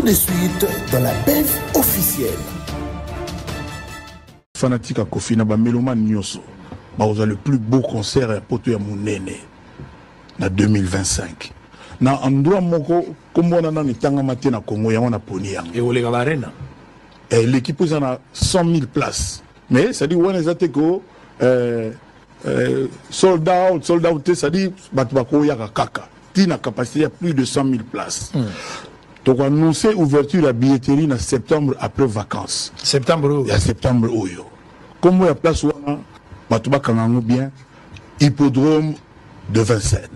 Tout de suite dans la BEV officielle. Fanatique à Kofi na ba mélomane nyoso. Ba oza le plus beau concert à poto ya monene na 2025. Na endroit moko kombo na na mitanga maté na Congo ya wana poni yango. Et olega arena. Et l'équipe en a 100 000 places. Mais ça dit on est ateko sold out, ça dit batubako ya kaka. Tina capacité à plus de 100 000 places. Donc on annonce ouverture à billetterie en septembre après vacances. Septembre. Il y a septembre oyo. Comme il y a place wana batubaka ngano bien hippodrome de Vincennes.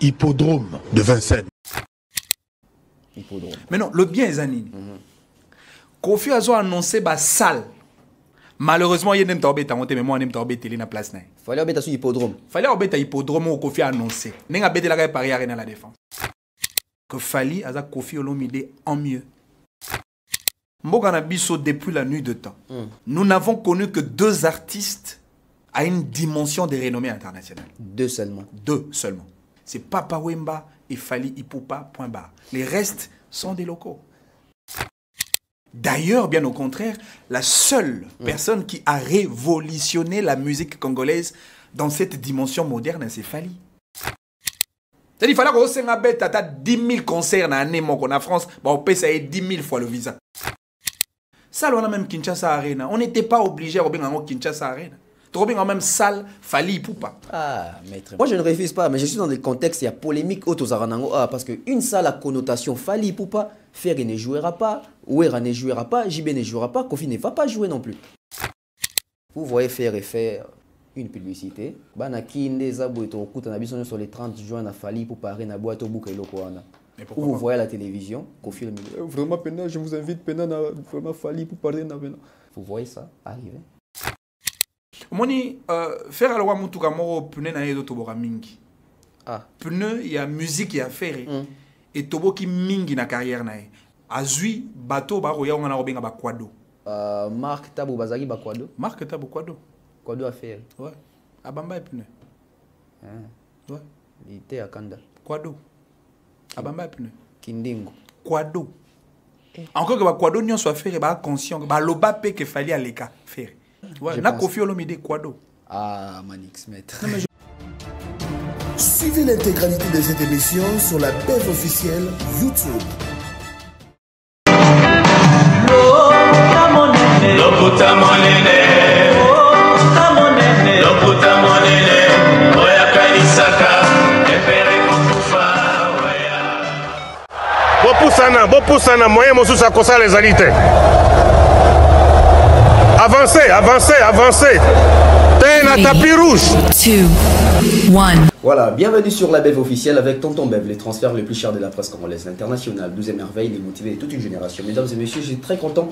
Hippodrome de Vincennes. Hippodrome. Mais non, le bien est Zanini. Kofi a annoncé la salle. Malheureusement, il y a une tombée, mais moi, je suis télé na place. Fallait mettre sur hippodrome. Fallait mettre hippodrome où Kofi a annoncé. N'est pas la Paris Arena la défense. Que Fali a Kofi Olomide en mieux. Mbogana Bisso depuis la nuit de temps. Nous n'avons connu que 2 artistes à une dimension de renommée internationale. 2 seulement. 2 seulement. C'est Papa Wemba et Fali Ipupa, point barre. Les restes sont des locaux. D'ailleurs, bien au contraire, la seule personne qui a révolutionné la musique congolaise dans cette dimension moderne, c'est Fali. C'est-à-dire qu'il fallait qu'on ait 10 000 concerts dans l'année en France, on paye ça 10 000 fois le visa. Ça, on a même Kinshasa Arena. On n'était pas obligé de faire Kinshasa Arena. Tu as même salle, Fali Ipupa. Ah, maître. Moi, je ne refuse pas, mais je suis dans des contextes, il y a polémique autour Aranango. Ah, parce qu'une salle à connotation Fali Ipupa, Ferry ne jouera pas, Ouera ne jouera pas, JB ne jouera pas, Kofi ne va pas jouer non plus. Vous voyez faire une publicité. Banakinde Zabou et Tokuta Nabison sur les 30 juin à Fali Ipupa Arena Boato Bouka et Lokoana. Où vous voyez à la télévision, Kofi le milieu. Vraiment, Pena, je vous invite, Pena, vraiment Fali Ipupa Arena. Vous voyez ça arriver? Moni faire alors mutuka moko pneu na yedo tobora mingi. Ah. Pneu il y a musique il y a faire et toboki mingi na carrière na ye. Azui bateau ba roya ngana obenga ba kwado. Marc Tabou Bazagi ba kwado. Marc Tabou kwado. Kwado a faire. Ouais. Abamba pneu. Ouais. Il était à Kanda. Kwado. Abamba pneu. Kindingo. Kwado. Encore que ba kwado nyon soit faire ba conscient ba loba pe que fallait aller ka faire. Ouais, na Kofi Olomide Kwado. Ah, Manix, maître. Suivez l'intégralité de cette émission sur la BEV officielle YouTube. Bopusana, moyen mosusu akosa les alités. Avancez. T'es un tapis rouge. 2, 1. Voilà, bienvenue sur la BEV officielle avec Tonton Bev, les transferts les plus chers de la presse congolaise internationale, 12e merveille, les motivés de toute une génération. Mesdames et messieurs, je suis très content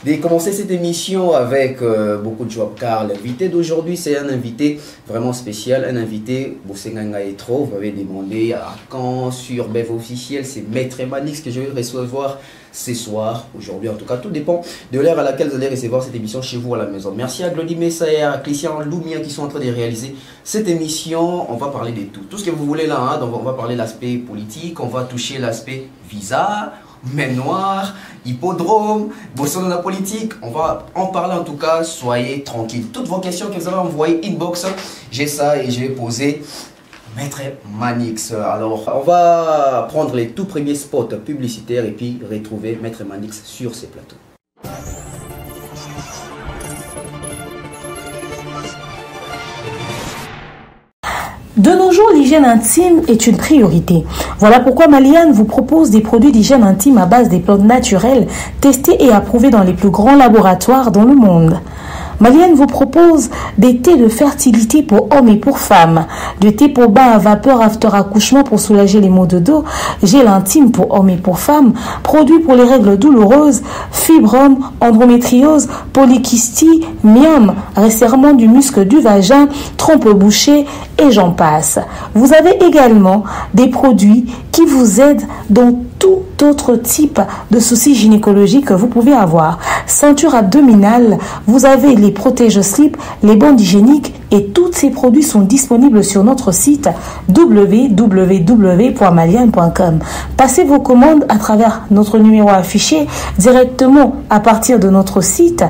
de commencer cette émission avec beaucoup de joie car l'invité d'aujourd'hui, c'est un invité vraiment spécial, un invité, Bosenganga Etro, vous avez demandé à quand sur BEV officielle, c'est Maître Manix que je vais recevoir ce soir, aujourd'hui en tout cas, tout dépend de l'heure à laquelle vous allez recevoir cette émission chez vous à la maison. Merci à Glody Messa et à Christian Loumia qui sont en train de réaliser cette émission. On va parler de tout ce que vous voulez là, hein. Donc on va parler de l'aspect politique, on va toucher l'aspect visa, mer noire, hippodrome, bosson de la politique, on va en parler en tout cas, soyez tranquilles. Toutes vos questions que vous avez envoyées inbox, j'ai ça et je vais poser Maître Manix. Alors, on va prendre les tout premiers spots publicitaires et puis retrouver Maître Manix sur ces plateaux. De nos jours, l'hygiène intime est une priorité. Voilà pourquoi Maliane vous propose des produits d'hygiène intime à base des plantes naturelles, testés et approuvés dans les plus grands laboratoires dans le monde. Maliane vous propose des thés de fertilité pour hommes et pour femmes, du thé pour bain à vapeur after accouchement pour soulager les maux de dos, gel intime pour hommes et pour femmes, produits pour les règles douloureuses, fibrome, endométriose, polykystie, myome, resserrement du muscle du vagin, trompe bouchée et j'en passe. Vous avez également des produits qui vous aident dans tout autre type de soucis gynécologiques que vous pouvez avoir. Ceinture abdominale, vous avez les protège-slips, les bandes hygiéniques et tous ces produits sont disponibles sur notre site www.maliane.com. Passez vos commandes à travers notre numéro affiché directement à partir de notre site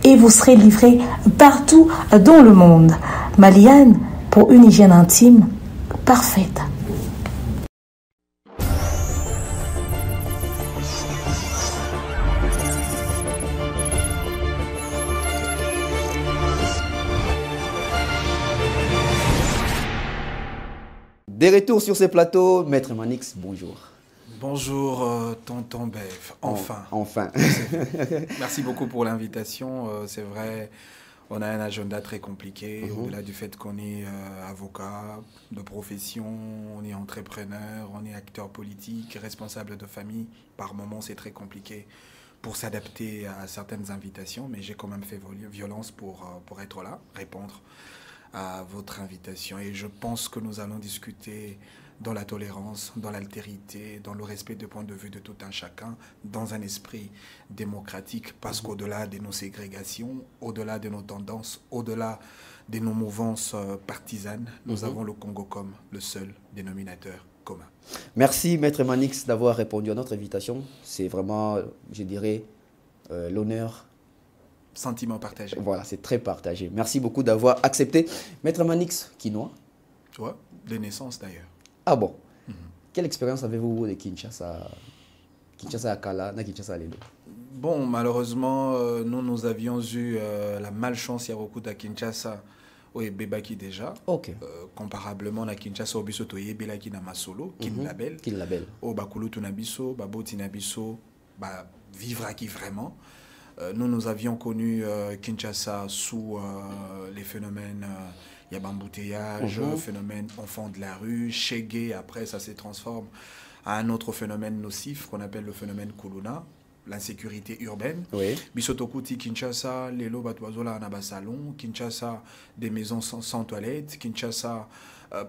et vous serez livré partout dans le monde. Maliane, pour une hygiène intime parfaite. Des retours sur ces plateaux, Maître Manix, bonjour. Bonjour, tonton Bev. Enfin. Enfin. Merci beaucoup pour l'invitation. C'est vrai, on a un agenda très compliqué. Au-delà du fait qu'on est avocat de profession, on est entrepreneur, on est acteur politique, responsable de famille. Par moments, c'est très compliqué pour s'adapter à certaines invitations, mais j'ai quand même fait violence pour être là, répondre à votre invitation. Et je pense que nous allons discuter dans la tolérance, dans l'altérité, dans le respect des points de vue de tout un chacun, dans un esprit démocratique, parce qu'au-delà de nos ségrégations, au-delà de nos tendances, au-delà de nos mouvances partisanes, nous avons le Congo comme le seul dénominateur commun. Merci Maître Manix d'avoir répondu à notre invitation. C'est vraiment, je dirais, l'honneur. Sentiment partagé. Voilà, c'est très partagé. Merci beaucoup d'avoir accepté. Maître Manix, Kinois. Tu vois, de naissance d'ailleurs. Ah bon. Quelle expérience avez-vous de Kinshasa? Kinshasa à Kala, na Kinshasa à Lelo? Bon, malheureusement, nous avions eu la malchance à Kinshasa. Oui, Bebaki déjà. Ok. Comparablement à Kinshasa, Obisoto Yebelaki na Masolo, Kin Label. Kin Label. Au Bakulu Tunabiso, Baboti Nabiso, vivre qui vraiment. Nous avions connu Kinshasa sous les phénomènes, il y a embouteillage, phénomène enfant de la rue, Chegué, après ça se transforme à un autre phénomène nocif qu'on appelle le phénomène Kuluna, l'insécurité urbaine. Oui. Bisotokuti Kinshasa, Lelo Batwazola Anaba Salon, Kinshasa des maisons sans toilettes, Kinshasa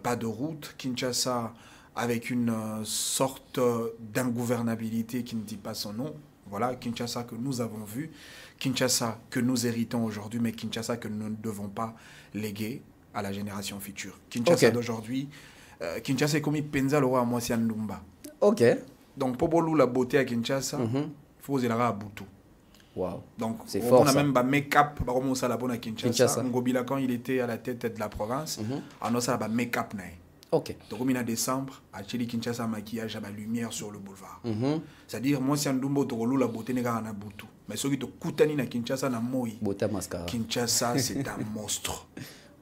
pas de route, Kinshasa avec une sorte d'ingouvernabilité qui ne dit pas son nom. Voilà, Kinshasa que nous avons vu, Kinshasa que nous héritons aujourd'hui, mais Kinshasa que nous ne devons pas léguer à la génération future. Kinshasa d'aujourd'hui, Kinshasa est comme Penza le roi Mwasi Ndumba. Ok. Donc, pour la beauté à Kinshasa, il faut oser la Boutou. Wow. Donc, c'est fort, on a ça. même make-up, à Kinshasa. Ngobila, quand il était à la tête de la province, on a ça, make-up. Ok. Donc, en décembre, à Chili Kinshasa, maquillage à la lumière sur le boulevard. C'est-à-dire, moi, si on a la beauté, n'est pas Boutou. Mais ceux qui te coûtent à Kinshasa, na moi. Beauté mascara. Kinshasa, c'est un monstre.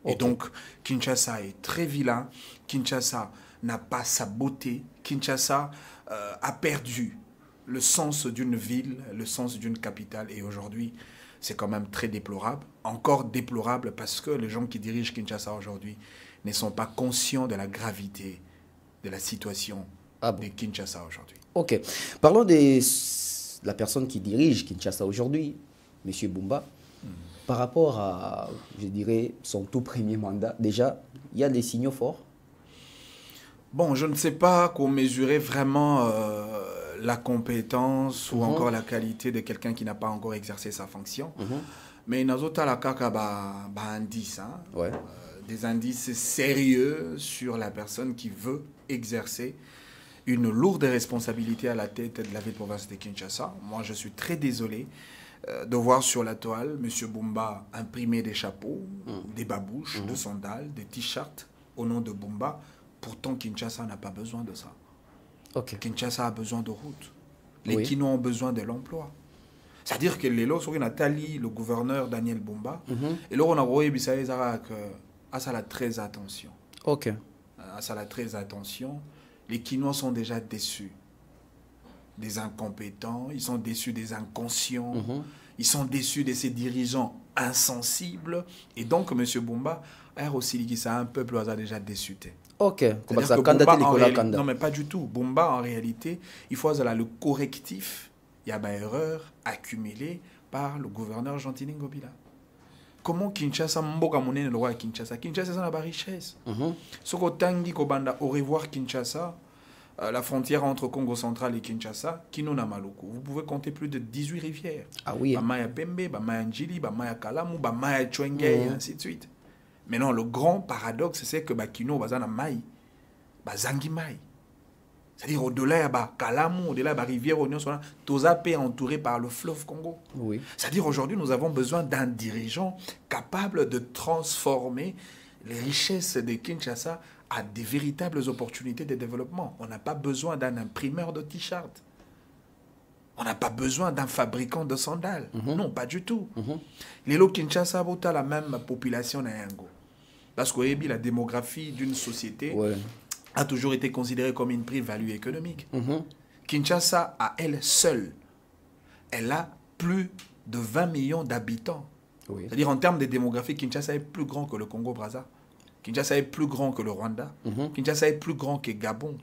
Et donc, Kinshasa est très vilain. Kinshasa n'a pas sa beauté. Kinshasa a perdu le sens d'une ville, le sens d'une capitale. Et aujourd'hui, c'est quand même très déplorable. Encore déplorable parce que les gens qui dirigent Kinshasa aujourd'hui ne sont pas conscients de la gravité de la situation de Kinshasa aujourd'hui. Ok. Parlons de la personne qui dirige Kinshasa aujourd'hui, M. Bumba. Par rapport à, je dirais, son tout premier mandat, déjà, il y a des signaux forts. Bon, je ne sais pas qu'on mesurait vraiment la compétence ou encore la qualité de quelqu'un qui n'a pas encore exercé sa fonction. Mais il y a indices, des indices sérieux sur la personne qui veut exercer une lourde responsabilité à la tête de la ville-province de Kinshasa. Moi, je suis très désolé de voir sur la toile M. Bumba imprimer des chapeaux, des babouches, des sandales, des t-shirts au nom de Bumba. Pourtant, Kinshasa n'a pas besoin de ça. Kinshasa a besoin de routes. Les Kinois ont besoin de l'emploi. C'est-à-dire que les lots, Nathalie, le gouverneur Daniel Bumba, et là, on a envoyé à ça, très attention. À ça, très attention. Les Kinois sont déjà déçus des incompétents, ils sont déçus des inconscients, ils sont déçus de ces dirigeants insensibles. Et donc, M. Bumba a aussi dit ça, un peuple a déjà déçu. Non, mais pas du tout. Bumba, en réalité, il faut le correctif. Il y a une erreur accumulée par le gouverneur Gentili Ngobila. Comment Kinshasa, Mboka Monene, le roi Kinshasa, Kinshasa, c'est la richesse. Ce que Kobanda, au revoir Kinshasa, la frontière entre Congo central et Kinshasa, Kinona Maluku. Vous pouvez compter plus de 18 rivières. Ah oui. Bamaya Pembe, Bamaya Njili, Bamaya Kalamu, Bamaya Chwenge, et ainsi de suite. Maintenant, le grand paradoxe, c'est que Kino bazana mai, bazangi mai. C'est-à-dire au-delà de Kalamu, au-delà de la rivière, Tozape est entouré par le fleuve Congo. Oui. C'est-à-dire aujourd'hui, nous avons besoin d'un dirigeant capable de transformer les richesses de Kinshasa à des véritables opportunités de développement. On n'a pas besoin d'un imprimeur de t-shirts. On n'a pas besoin d'un fabricant de sandales. Non, pas du tout. Les lots Kinshasa ont la même population na yango. Parce que la démographie d'une société a toujours été considérée comme une plus-value économique. Kinshasa, à elle seule, elle a plus de 20 millions d'habitants. C'est-à-dire en termes de démographie, Kinshasa est plus grand que le Congo-Brazza. Kinshasa est plus grand que le Rwanda. Kinshasa est plus grand que Gabon,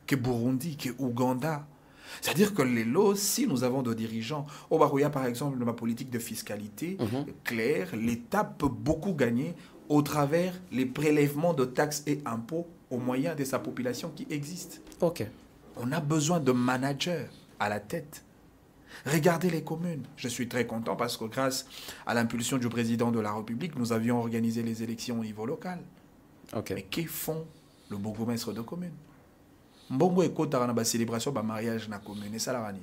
que Burundi, que Ouganda. C'est-à-dire que les lots, si nous avons des dirigeants, au Barouya par exemple, dans ma politique de fiscalité claire, l'État peut beaucoup gagner au travers les prélèvements de taxes et impôts au moyen de sa population qui existe. On a besoin de managers à la tête. Regardez les communes. Je suis très content parce que grâce à l'impulsion du président de la République, nous avions organisé les élections au niveau local. Mais que font le bourgmestre de commune? Mbongo ekota na célébration ba mariage na commune et ça la rani.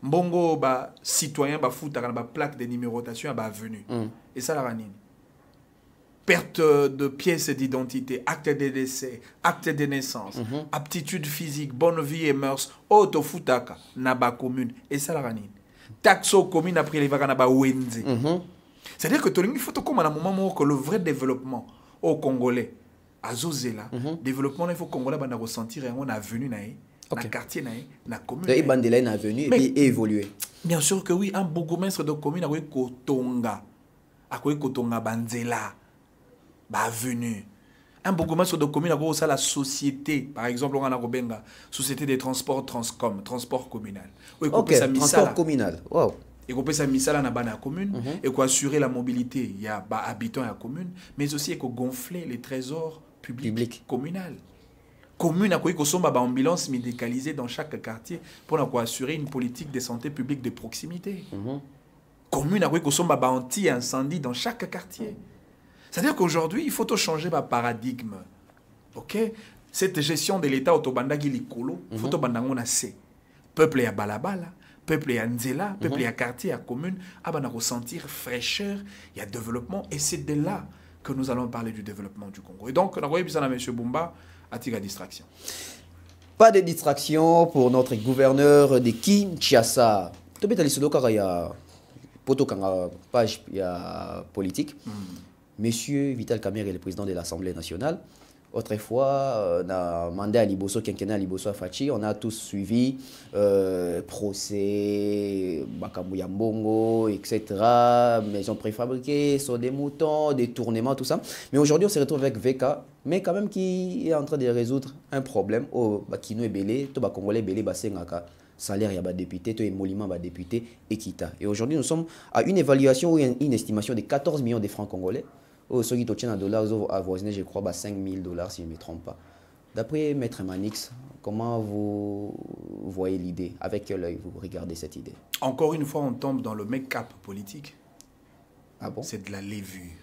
Mbongo ba citoyen ba futa na ba plaque de numérotation ba avenue et ça la rani. Perte de pièces d'identité, acte de décès, acte de naissance, aptitude physique, bonne vie et mœurs, auto futaka na ba commune et ça la rani. Taxo commune après les vacances na ba wenze. C'est-à-dire que il faut comme à un moment que le vrai développement au Congolais à Zozela, développement, il faut que Congolais va ressentir un avenue, un quartier, un commune. Et Bandela est avenue et puis évoluer. Bien sûr que oui, un bourgmestre de commune a Kotonga, Banzela, avenue. Un bourgmestre de commune a la société, par exemple, on a Robenga, société des transports Transcom, transport communal. Transport communal. Wow. Et qu'on peut s'amuser dans la commune et qu'on assurer la mobilité. Il y a habitants à la commune, mais aussi qu'on gonfler les trésors publics communal. Commune a quoi qu'on soit ambulance médicalisée dans chaque quartier pour assurer une politique de santé publique de proximité. Commune a quoi qu'on soit anti-incendie dans chaque quartier. C'est-à-dire qu'aujourd'hui, il faut tout changer de paradigme. Ok? Cette gestion de l'État autobandagi likolo, il faut tout bandangon assez. Peuple ya balabala. Peuple à Nzela, peuple à quartier, à commune, à ressentir fraîcheur, il y a développement, et c'est de là que nous allons parler du développement du Congo. Et donc, on a envoyé à M. Bumba à titre de distraction. Pas de distraction pour notre gouverneur de Kinshasa. Il y a une page politique. Monsieur Vital Kamerhe est le président de l'Assemblée nationale. Autrefois, on a mandé à Liboso, quinquennat à Liboso à Fachi, on a tous suivi procès, Bakamouya Mbongo, etc., maisons préfabriquées, sur des moutons, détournements, tout ça. Mais aujourd'hui, on se retrouve avec VK, mais quand même qui est en train de résoudre un problème au Bakino et Belé, tout Congolais Belé, Basengaka, salaire, il y a des députés, tout émolument, des députés, Ekita. Et aujourd'hui, nous sommes à une évaluation ou une estimation de 14 millions de francs congolais. Ceux qui tiennent en dollars avoisinés, je crois, 5 000 $, si je ne me trompe pas. D'après Maître Manix, comment vous voyez l'idée? Avec quel œil vous regardez cette idée? Encore une fois, on tombe dans le make-up politique. Ah bon? C'est de la lévure.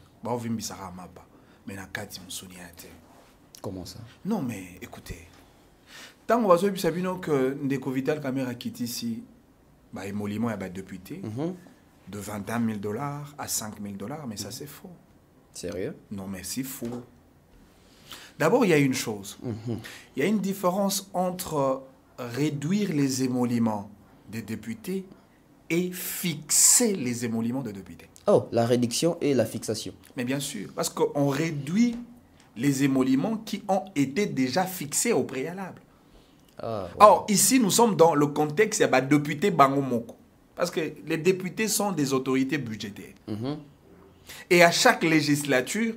Comment ça? Non, mais écoutez. Tant qu'on va se dire que Ndeko Vital Kamerhe a quitté ici, émolument, il y a des députés de 21 000 $ à 5 000 $, mais ça c'est faux. Sérieux? Non, mais c'est faux. D'abord, il y a une chose. Il y a une différence entre réduire les émoluments des députés et fixer les émoluments des députés. Oh, la réduction et la fixation. Mais bien sûr, parce qu'on réduit les émoluments qui ont été déjà fixés au préalable. Or, ici, nous sommes dans le contexte, il y a des députés Bangomoko. Parce que les députés sont des autorités budgétaires. Et à chaque législature,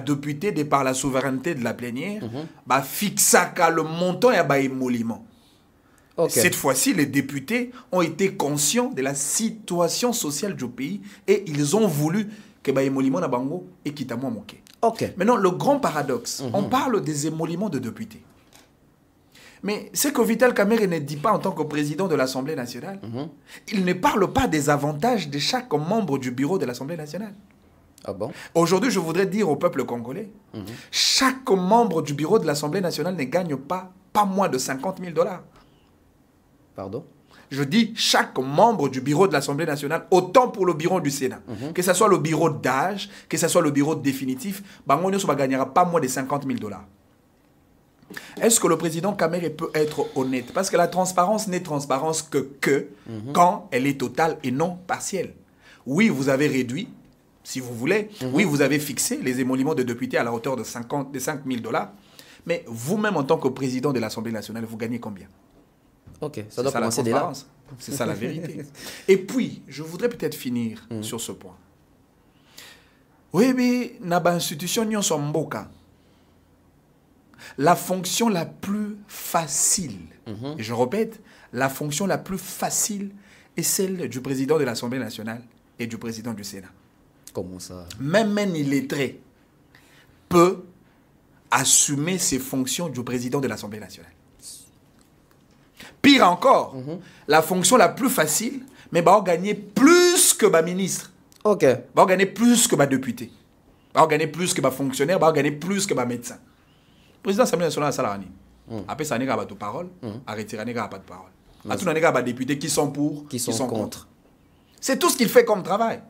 député, de par la souveraineté de la plénière, fixa le montant et l'émolument. Cette fois-ci, les députés ont été conscients de la situation sociale du pays et ils ont voulu que l'émolument na bango et quitte à moi moqué. Maintenant, le grand paradoxe, on parle des émoluments de députés. Mais ce que Vital Kamerhe ne dit pas en tant que président de l'Assemblée nationale, il ne parle pas des avantages de chaque membre du bureau de l'Assemblée nationale. Ah bon? Aujourd'hui, je voudrais dire au peuple congolais, chaque membre du bureau de l'Assemblée nationale ne gagne pas moins de 50 000 $. Pardon? Je dis chaque membre du bureau de l'Assemblée nationale, autant pour le bureau du Sénat, que ce soit le bureau d'âge, que ce soit le bureau définitif, Bango ne gagnera pas moins de 50 000 $. Est-ce que le président Kamere peut être honnête? Parce que la transparence n'est transparence que quand elle est totale et non partielle. Oui, vous avez réduit, si vous voulez. Oui, vous avez fixé les émoluments de députés à la hauteur de 5 000 $. Mais vous-même, en tant que président de l'Assemblée nationale, vous gagnez combien? Ok, ça doit commencer dès là. C'est ça la vérité. Et puis, je voudrais peut-être finir sur ce point. Oui, mais dans l'institution, nous sommes mboka. La fonction la plus facile, et je répète, la fonction la plus facile est celle du président de l'Assemblée nationale et du président du Sénat. Comment ça? Même un illettré peut assumer ses fonctions du président de l'Assemblée nationale. Pire encore, la fonction la plus facile, mais va gagner plus que ma ministre. Ok. Va gagner plus que ma député. Va gagner plus que ma fonctionnaire, va gagner plus que ma médecin. Le président de l'Assemblée nationale a salarié. Après, ça n'a pas de parole. À retirer, il n'y a pas de parole. À tout, il n'y a pas de députés qui sont pour, qui sont contre. C'est tout ce qu'il fait comme travail.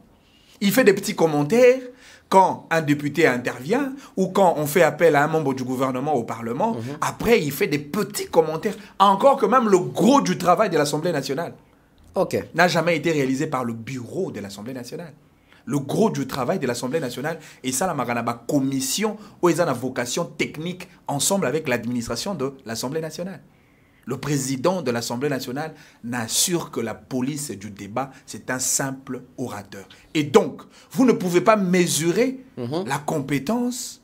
Il fait des petits commentaires quand un député intervient ou quand on fait appel à un membre du gouvernement au Parlement. Après, il fait des petits commentaires. Encore que même le gros du travail de l'Assemblée nationale n'a jamais été réalisé par le bureau de l'Assemblée nationale. Le gros du travail de l'Assemblée nationale, et ça, la Maranaba commission, où ils ont une vocation technique ensemble avec l'administration de l'Assemblée nationale. Le président de l'Assemblée nationale n'assure que la police du débat, c'est un simple orateur. Et donc, vous ne pouvez pas mesurer la compétence,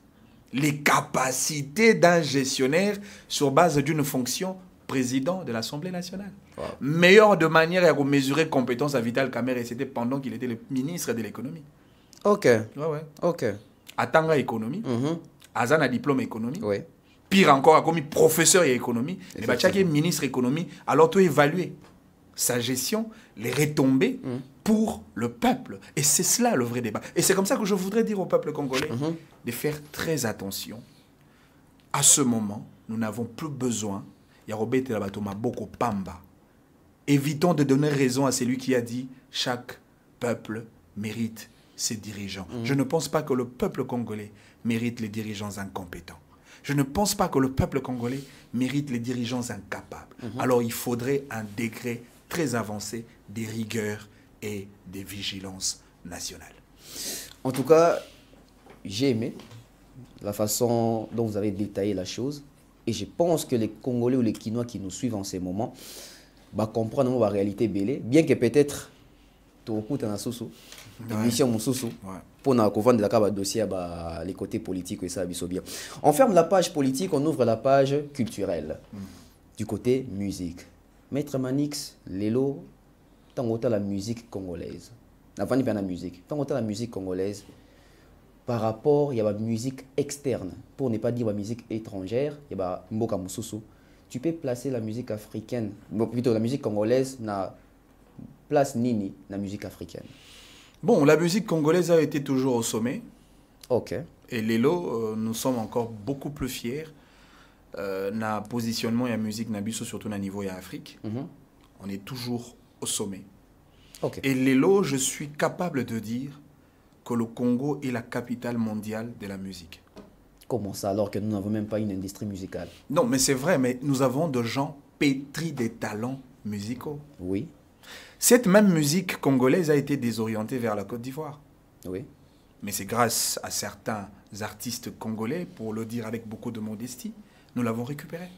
les capacités d'un gestionnaire sur base d'une fonction président de l'Assemblée nationale. Wow. Meilleure de manière à mesurer compétence à Vital Kamerhe, c'était pendant qu'il était le ministre de l'économie. Ok. Ok. À Tanga économie, Azan a diplôme économie. Oui. Pire encore, comme professeur et économie, mais Bachaki est ministre économie, alors tu évaluer sa gestion, les retombées pour le peuple. Et c'est cela le vrai débat. Et c'est comme ça que je voudrais dire au peuple congolais de faire très attention. À ce moment, nous n'avons plus besoin. Évitons de donner raison à celui qui a dit « Chaque peuple mérite ses dirigeants ». Je ne pense pas que le peuple congolais mérite les dirigeants incompétents. Je ne pense pas que le peuple congolais mérite les dirigeants incapables. Alors il faudrait un degré très avancé des rigueurs et des vigilances nationales. En tout cas, j'ai aimé la façon dont vous avez détaillé la chose. Et je pense que les Congolais ou les Kinois qui nous suivent en ces moments comprennent la réalité belée. Bien que peut-être, tu écoutes un sous mission mon sous pour vendre le dossier les côtés politiques et ça bien. On ferme la page politique, on ouvre la page culturelle du côté musique. Maître Manix, Lelo, tant la musique congolaise. Avant de la musique, tant la musique congolaise. Par rapport, il y a la musique externe. Pour ne pas dire la musique étrangère, il y a Mboka Moussousou. Tu peux placer la musique africaine, plutôt la musique congolaise, na place nini, la musique africaine. Bon, la musique congolaise a été toujours au sommet. Ok. Et Lelo, nous sommes encore beaucoup plus fiers. Na positionnement et la musique nabiso surtout na niveau et Afrique. On est toujours au sommet. Okay. Et Lelo, je suis capable de dire que le Congo est la capitale mondiale de la musique. Comment ça, alors que nous n'avons même pas une industrie musicale? Non, mais c'est vrai, mais nous avons de gens pétris des talents musicaux. Oui. Cette même musique congolaise a été désorientée vers la Côte d'Ivoire. Oui. Mais c'est grâce à certains artistes congolais, pour le dire avec beaucoup de modestie, nous l'avons récupérée.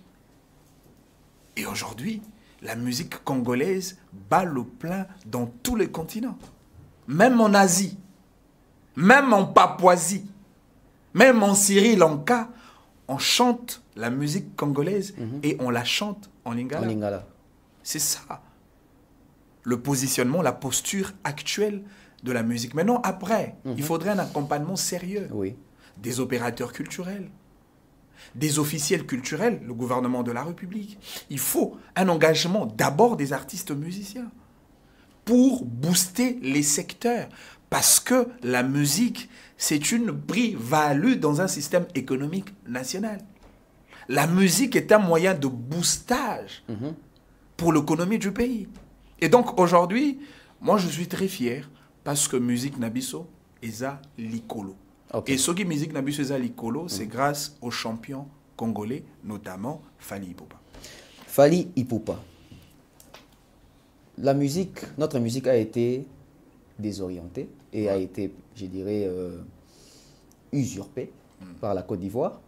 Et aujourd'hui, la musique congolaise bat le plein dans tous les continents. Même en Asie. Même en Papouasie, même en Sri Lanka, on chante la musique congolaise et on la chante en lingala. C'est ça. Le positionnement, la posture actuelle de la musique. Maintenant, après, il faudrait un accompagnement sérieux. Oui. Des opérateurs culturels, des officiels culturels, le gouvernement de la République. Il faut un engagement d'abord des artistes musiciens pour booster les secteurs. Parce que la musique, c'est une plus-value dans un système économique national. La musique est un moyen de boostage pour l'économie du pays. Et donc aujourd'hui, moi je suis très fier parce que musique Nabiso eza likolo. Et ce qui musique Nabiso eza likolo, c'est grâce aux champions congolais, notamment Fally Ipupa. Fally Ipupa. La musique, notre musique a été désorientée et a été, je dirais, usurpée par la Côte d'Ivoire.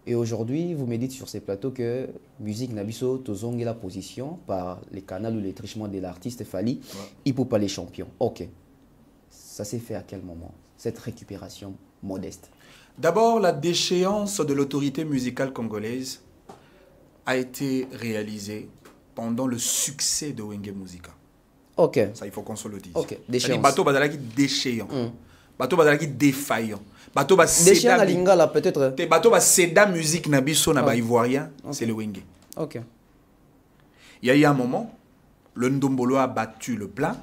Et aujourd'hui, vous me dites sur ces plateaux que musique Nabiso tozongi la position par les canaux ou les trichements de l'artiste Fally Ipupa les champions. Ok. Ça s'est fait à quel moment, cette récupération modeste? D'abord, la déchéance de l'autorité musicale congolaise a été réalisée pendant le succès de Wenge Musica. Ok. Ça, il faut qu'on se le dise. Ok. Déchéance. Bateau Bazalaki déchéant. Bateau Bazalaki défaillant. Bateau Déchéant la lingala peut-être. Bateau Bazeda musique Nabiso na ba ivoirien, c'est le Wenge. Ok. Il y a eu un moment, le Ndombolo a battu le plein,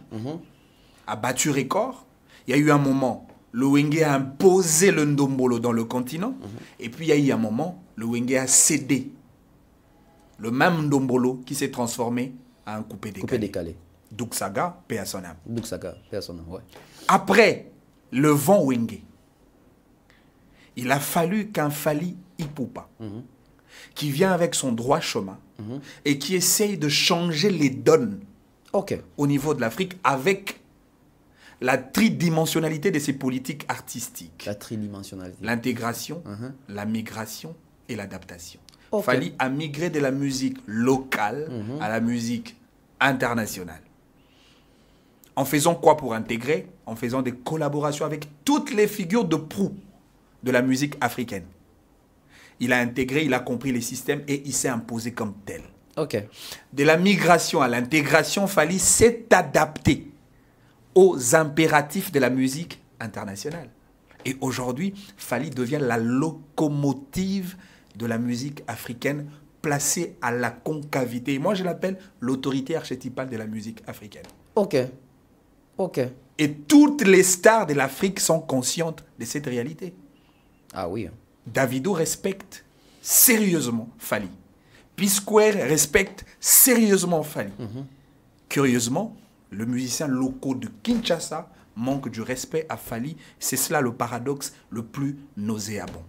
a battu record. Il y a eu un moment, le Wenge a imposé le Ndombolo dans le continent. Et puis il y a eu un moment, le Wenge a cédé. Le même Ndombolo qui s'est transformé en un coupé décalé. Duxaga, paix à son âme. Duxaga, paix à son âme, ouais. Après le vent Wenge, il a fallu qu'un Fally Ipupa, qui vient avec son droit chemin et qui essaye de changer les donnes au niveau de l'Afrique avec la tridimensionnalité de ses politiques artistiques. La tridimensionnalité. L'intégration, la migration et l'adaptation. Fally a migré de la musique locale à la musique internationale. En faisant quoi pour intégrer? En faisant des collaborations avec toutes les figures de proue de la musique africaine. Il a intégré, il a compris les systèmes et il s'est imposé comme tel. De la migration à l'intégration, Fally s'est adapté aux impératifs de la musique internationale. Et aujourd'hui, Fally devient la locomotive de la musique africaine placée à la concavité. Moi, je l'appelle l'autorité archétypale de la musique africaine. Et toutes les stars de l'Afrique sont conscientes de cette réalité. Ah oui. Davido respecte sérieusement Fally. P-Square respecte sérieusement Fally. Curieusement, le musicien local de Kinshasa manque du respect à Fally. C'est cela le paradoxe le plus nauséabond.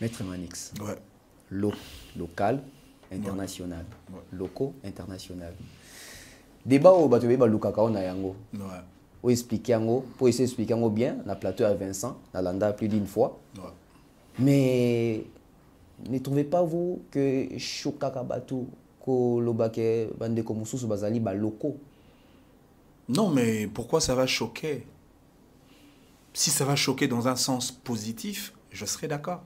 Maître Manix. Ouais. Local, international. Locaux, international. Débat au bateau ba lukaka na yango. Pour expliquer yango, pour essayer d'expliquer yango bien, na plateau à Vincent, na landa plus d'une fois. Mais ne trouvez pas vous que Shokaka Batou ko lobake bande ko mususu bazali ba locaux? Non, mais pourquoi ça va choquer? Si ça va choquer dans un sens positif, je serais d'accord.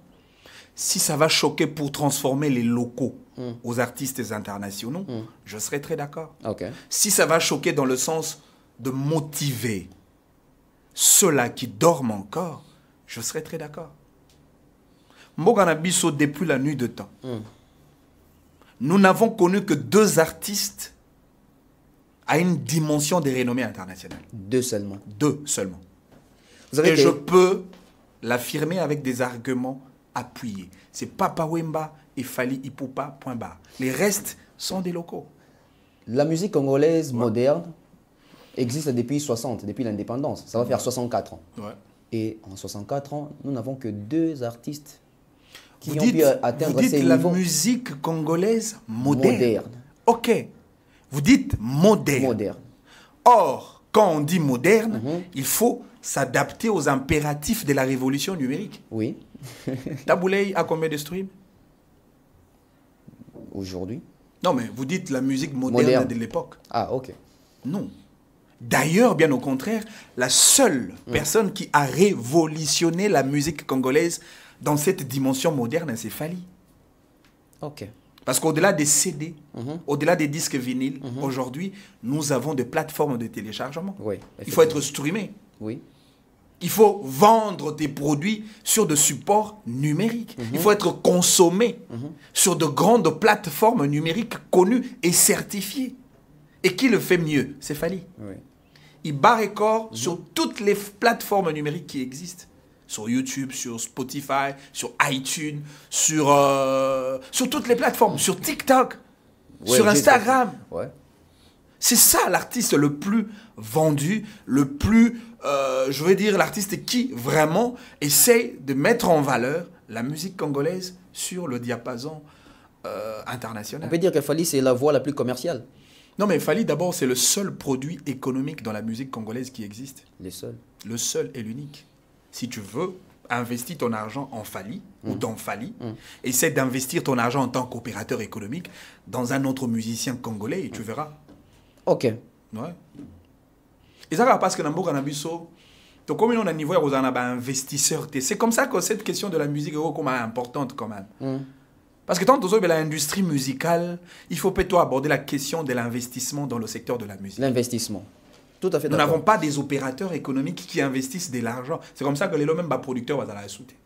Si ça va choquer pour transformer les locaux aux artistes internationaux, je serais très d'accord. Si ça va choquer dans le sens de motiver ceux-là qui dorment encore, je serais très d'accord. Mbogana Bisso, depuis la nuit de temps, nous n'avons connu que 2 artistes à une dimension de renommée internationale. 2 seulement. 2 seulement. Et je peux l'affirmer avec des arguments appuyés. C'est Papa Wemba et Fally Ipupa, point barre. Les restes sont des locaux. La musique congolaise moderne existe depuis 60, depuis l'indépendance. Ça va faire 64 ans. Et en 64 ans, nous n'avons que 2 artistes qui ont pu atteindre ces niveaux. Vous dites la musique congolaise moderne. Ok. Vous dites moderne. Or, quand on dit moderne, il faut s'adapter aux impératifs de la révolution numérique. Oui. Taboulay a combien de streams aujourd'hui? Non, mais vous dites la musique moderne de l'époque. Ah, ok. Non. D'ailleurs, bien au contraire, la seule personne qui a révolutionné la musique congolaise dans cette dimension moderne, c'est Fally. Ok. Parce qu'au-delà des CD, au-delà des disques vinyles, aujourd'hui, nous avons des plateformes de téléchargement. Oui, il faut être streamé. Oui. Il faut vendre tes produits sur des supports numériques. Il faut être consommé sur de grandes plateformes numériques connues et certifiées. Et qui le fait mieux? C'est Fally. Oui. il bat record sur toutes les plateformes numériques qui existent. Sur YouTube, sur Spotify, sur iTunes, sur toutes les plateformes, sur TikTok, sur Instagram. Ouais. C'est ça l'artiste le plus vendu, le plus, je veux dire, l'artiste qui vraiment essaye de mettre en valeur la musique congolaise sur le diapason international. On peut dire que Fally, c'est la voix la plus commerciale. Non, mais Fally, d'abord, c'est le seul produit économique dans la musique congolaise qui existe. Les seuls. Le seul et l'unique. Si tu veux investir ton argent en Fally ou dans Fally, essaie d'investir ton argent en tant qu'opérateur économique dans un autre musicien congolais et tu verras. Ok. Ouais. Et ça va parce que dans le Nabiso, comme on a un niveau où on a un investisseur, c'est comme ça que cette question de la musique est importante quand même. Parce que tant que l'industrie musicale, il faut plutôt aborder la question de l'investissement dans le secteur de la musique. L'investissement. Tout à fait Nous d'accord. n'avons pas des opérateurs économiques qui investissent de l'argent. C'est comme ça que les mêmes producteurs vont la soutenir.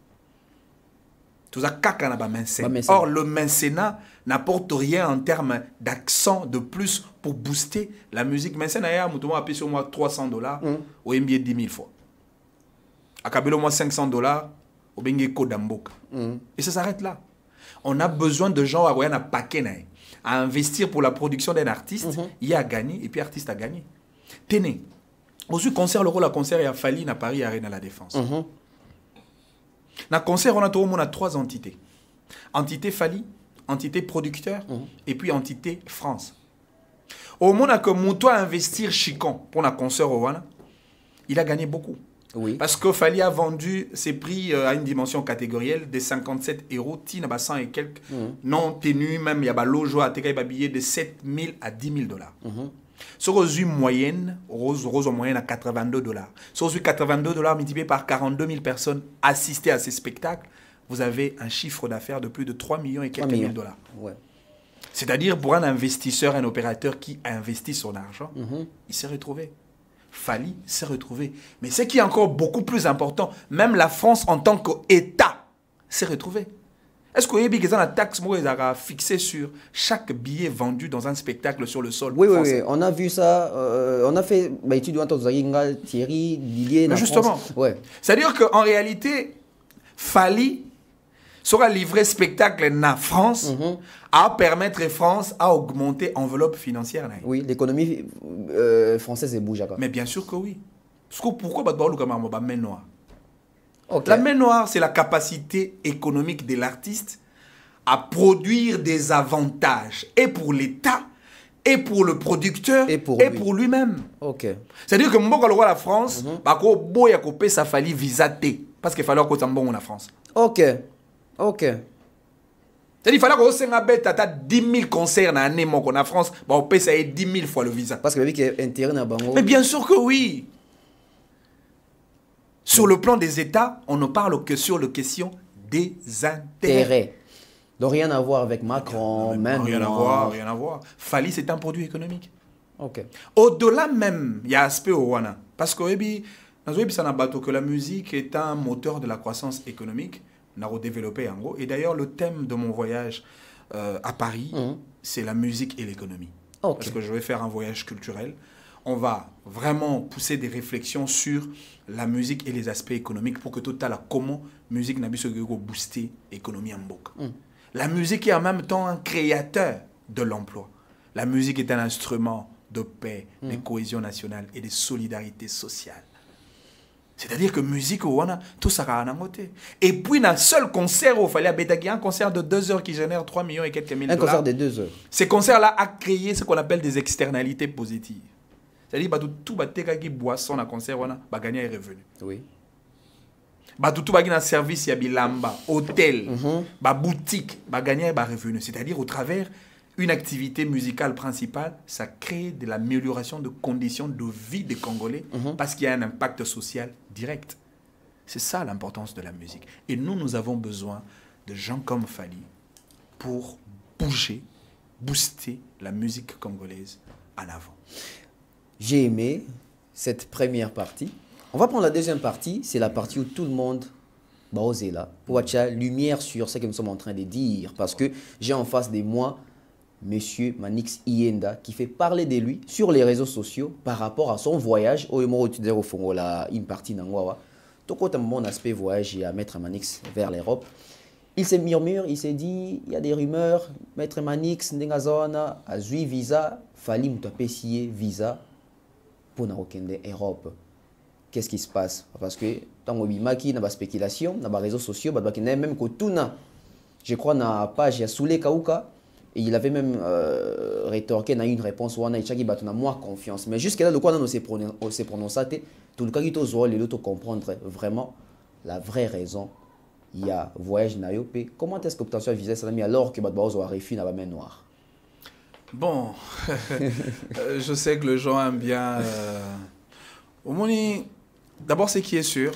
Tout ça, caca n'a pas mécénat. Or, le mécénat n'apporte rien en termes d'accent de plus pour booster la musique. Mécénat, il y a un peu sur moi $300 ou un billet 10 000 fois. À Kabelo, moi $500 ou bien un code d'amboka. Et ça s'arrête là. On a besoin de gens à investir pour la production d'un artiste. Il a gagné et puis l'artiste a gagné. Tenez, au concert, le rôle à concert, il y a Fally à Paris, Arène à la Défense. Dans le concert, on a 3 entités. Entité Fally, entité producteur et puis entité France. Au moment que Mouto a investi Chicon pour un concert au Wana, il a gagné beaucoup. Oui. Parce que Fally a vendu ses prix à une dimension catégorielle de 57 €, Tine à 100 et quelques, non tenus, même il y a des lojo à billet de 7 000 à 10 000 $. Sur une moyenne, rose en moyenne à 82 $. Sur 82 $ multiplié par 42 000 personnes assistées à ces spectacles, vous avez un chiffre d'affaires de plus de 3 millions et quelques mille dollars. Ouais. C'est-à-dire pour un investisseur, un opérateur qui investit son argent, il s'est retrouvé. Fally s'est retrouvé. Mais ce qui est encore beaucoup plus important, même la France en tant qu'État s'est retrouvée. Est-ce que vous avez une taxe fixée sur chaque billet vendu dans un spectacle sur le sol français? Oui, on a vu ça. On a fait étude de Thierry, Didier. Justement. Ouais. C'est-à-dire qu'en réalité, Fally sera livré spectacle en France à permettre à France à augmenter l'enveloppe financière. Oui, l'économie française bouge. Mais bien sûr que oui. Pourquoi la main noire? Okay. La main noire, c'est la capacité économique de l'artiste à produire des avantages et pour l'État, et pour le producteur, et pour lui-même. Okay. C'est-à-dire que la France, ça fallait visa T. Parce qu'il fallait qu'on bon la France. Ok. C'est-à-dire qu'il fallait qu'on ait 10 000 concerts dans l'année en France, on paye ça 10 000 fois le visa. Parce que qu'il y a intérêt dans Bango. Mais bien sûr que oui. Sur le plan des États, on ne parle que sur la question des intérêts. Donc rien à voir avec Macron, même. Rien à voir. Fally, c'est un produit économique. Ok. Au-delà même, il y a aspect au Wana. Parce que que la musique est un moteur de la croissance économique. On a redéveloppé en gros. Et d'ailleurs, le thème de mon voyage à Paris, c'est la musique et l'économie. Okay. Parce que je vais faire un voyage culturel. On va vraiment pousser des réflexions sur la musique et les aspects économiques pour que tout à l'heure, comment la musique n'a pas booster l'économie en boucle. La musique est en même temps un créateur de l'emploi. La musique est un instrument de paix, de cohésion nationale et de solidarité sociale. C'est-à-dire que musique, tout ça a un côté. Et puis, dans un seul concert, il fallait un concert de 2 heures qui génère 3 millions et quelques mille $. Un concert de 2 heures. Ces concerts-là a créé ce qu'on appelle des externalités positives. C'est-à-dire que tout le monde qui boisson dans le concert, va gagner un revenu. Oui. Tout le monde service, il y a bilamba, hôtel, boutique, va gagner un revenu. C'est-à-dire au travers une activité musicale principale, ça crée de l'amélioration de conditions de vie des Congolais parce qu'il y a un impact social direct. C'est ça l'importance de la musique. Et nous avons besoin de gens comme Fally pour booster la musique congolaise en avant. J'ai aimé cette première partie. On va prendre la deuxième partie. C'est la partie où tout le monde va oser là. Pour avoir lumière sur ce que nous sommes en train de dire. Parce que j'ai en face de moi Monsieur Manix Ienda, qui fait parler de lui sur les réseaux sociaux par rapport à son voyage au une partie d'Angwawa. Tout mon aspect voyage à Maître Manix vers l'Europe. Il s'est murmure, il s'est dit, il y a des rumeurs, Maître Manix, Ndengazona, a joué visa, fallait me visa pour n'aukende Europe. Qu'est-ce qui se passe? Parce que dans le na spéculation, dans les réseaux sociaux, même que tout je crois na page, il y a Soulé Kauka. Et il avait même rétorqué dans une réponse où on a dit qu'on a moins confiance. Mais jusqu'à là, le quoi on s'est prononcé, tout le cas qui est comprendre vraiment la vraie raison. Il y a voyage naïopé. Comment est-ce que l'obtention visa salami alors que Badbaozo a refusé dans la main noire? Bon, je sais que les gens aiment bien. Au moins, d'abord, ce qui est sûr,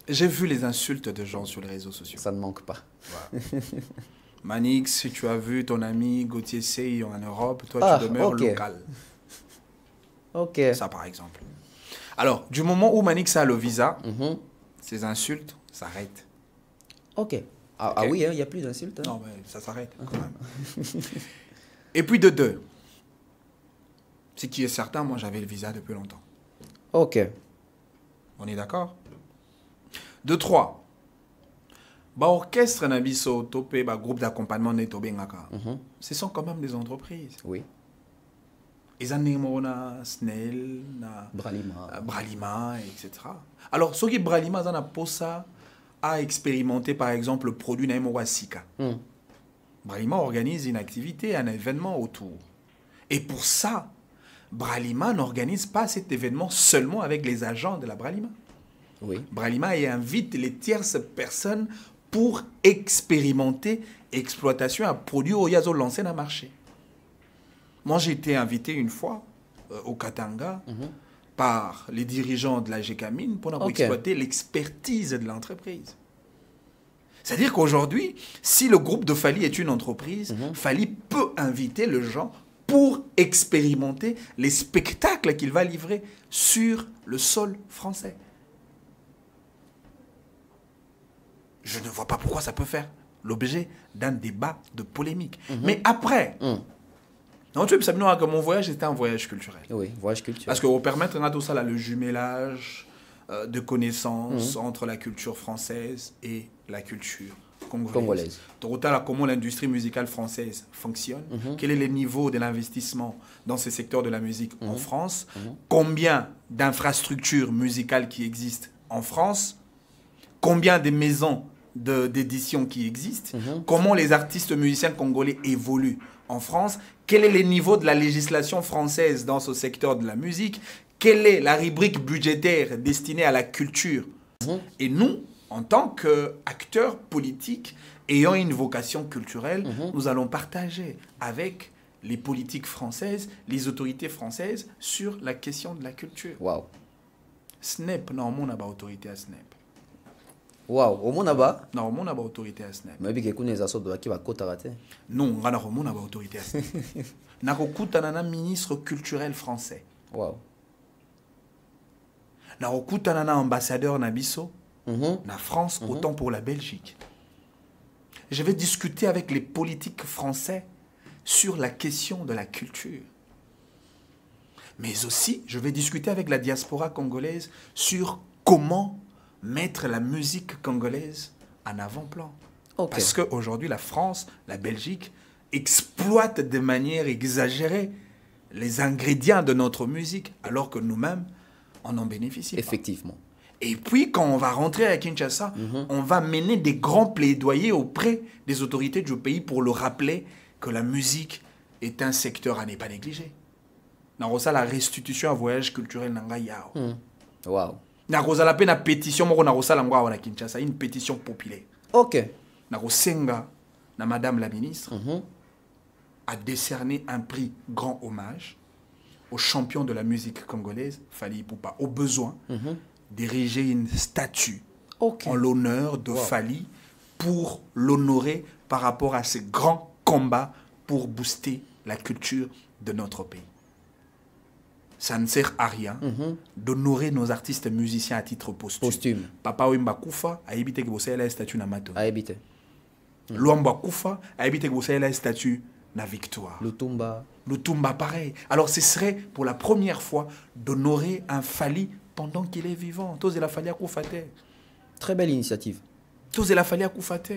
j'ai vu les insultes de gens sur les réseaux sociaux. Ça ne manque pas. Voilà. Manix, si tu as vu ton ami Gauthier Sey en Europe, toi tu demeures local. Ok. Ça par exemple. Alors, du moment où Manix a le visa, ces insultes s'arrêtent. Ok. Ah oui, il n'y a plus d'insultes. Hein. Non, mais ça s'arrête quand même. Et puis de deux, ce qui est certain, moi j'avais le visa depuis longtemps. Ok. On est d'accord? De trois. Orchestre Nabiso, Topé, groupe d'accompagnement Netobengaka, ce sont quand même des entreprises. Oui. Ils ont Snell, Bralima, etc. Alors, ceux qui Bralima, ils ont posa à expérimenter, par exemple, le produit Naimowa Sika. Bralima organise une activité, un événement autour. Et pour ça, Bralima n'organise pas cet événement seulement avec les agents de la Bralima. Oui. Bralima invite les tierces personnes pour expérimenter exploitation à produit au Yazo lancé dans le marché. Moi, j'ai été invité une fois au Katanga par les dirigeants de la GECAMINE pour exploiter l'expertise de l'entreprise. C'est-à-dire qu'aujourd'hui, si le groupe de Fali est une entreprise, Fali peut inviter les gens pour expérimenter les spectacles qu'il va livrer sur le sol français. Je ne vois pas pourquoi ça peut faire l'objet d'un débat de polémique. Mais après, non, tu sais que mon voyage était un voyage culturel. Oui, voyage culturel. Parce qu'on permettre tout ça, là, le jumelage de connaissances entre la culture française et la culture congolaise. Donc, comment l'industrie musicale française fonctionne, quel est le niveau de l'investissement dans ce secteur de la musique en France, combien d'infrastructures musicales qui existent en France, combien de maisons d'édition qui existent, comment les artistes musiciens congolais évoluent en France, quel est le niveau de la législation française dans ce secteur de la musique, quelle est la rubrique budgétaire destinée à la culture. Et nous, en tant qu'acteurs politiques ayant une vocation culturelle, nous allons partager avec les politiques françaises, les autorités françaises sur la question de la culture. Wow. SNEP, non, on n'a pas autorité à SNEP. Wow, au monde là-bas? Non, on n'a pas autorité à SNEP. Mais bien que les assos de qui va côté non, on n'a pas autorité à SNEP. On a un ministre culturel français. Wow. On a un ambassadeur Nabiso, na France, autant pour la Belgique. Je vais discuter avec les politiques français sur la question de la culture. Mais aussi, je vais discuter avec la diaspora congolaise sur comment mettre la musique congolaise en avant-plan. Parce qu'aujourd'hui, la France, la Belgique exploitent de manière exagérée les ingrédients de notre musique, alors que nous-mêmes, on en bénéficie. Effectivement. Et puis, quand on va rentrer à Kinshasa, on va mener des grands plaidoyers auprès des autorités du pays pour le rappeler que la musique est un secteur à ne pas négliger. Dans ça, la restitution à voyage culturel n'a yao. Wow. La pétition, une pétition populaire. Ok. Senga, Madame la ministre, a décerné un prix grand hommage aux champions de la musique congolaise, Fally Ipupa, au besoin d'ériger une statue en l'honneur de Fally pour l'honorer par rapport à ses grands combats pour booster la culture de notre pays. Ça ne sert à rien d'honorer nos artistes musiciens à titre posthume. Papa Wimba Koufa a évité que vous soyez la statue Namato. A évité. Luamba Koufa a évité que vous soyez la statue na victoire. Le Tumba, pareil. Alors, ce serait pour la première fois d'honorer un Fally pendant qu'il est vivant. Tous la Fally à Koufate. Très belle initiative. Tous la Fally à Koufate.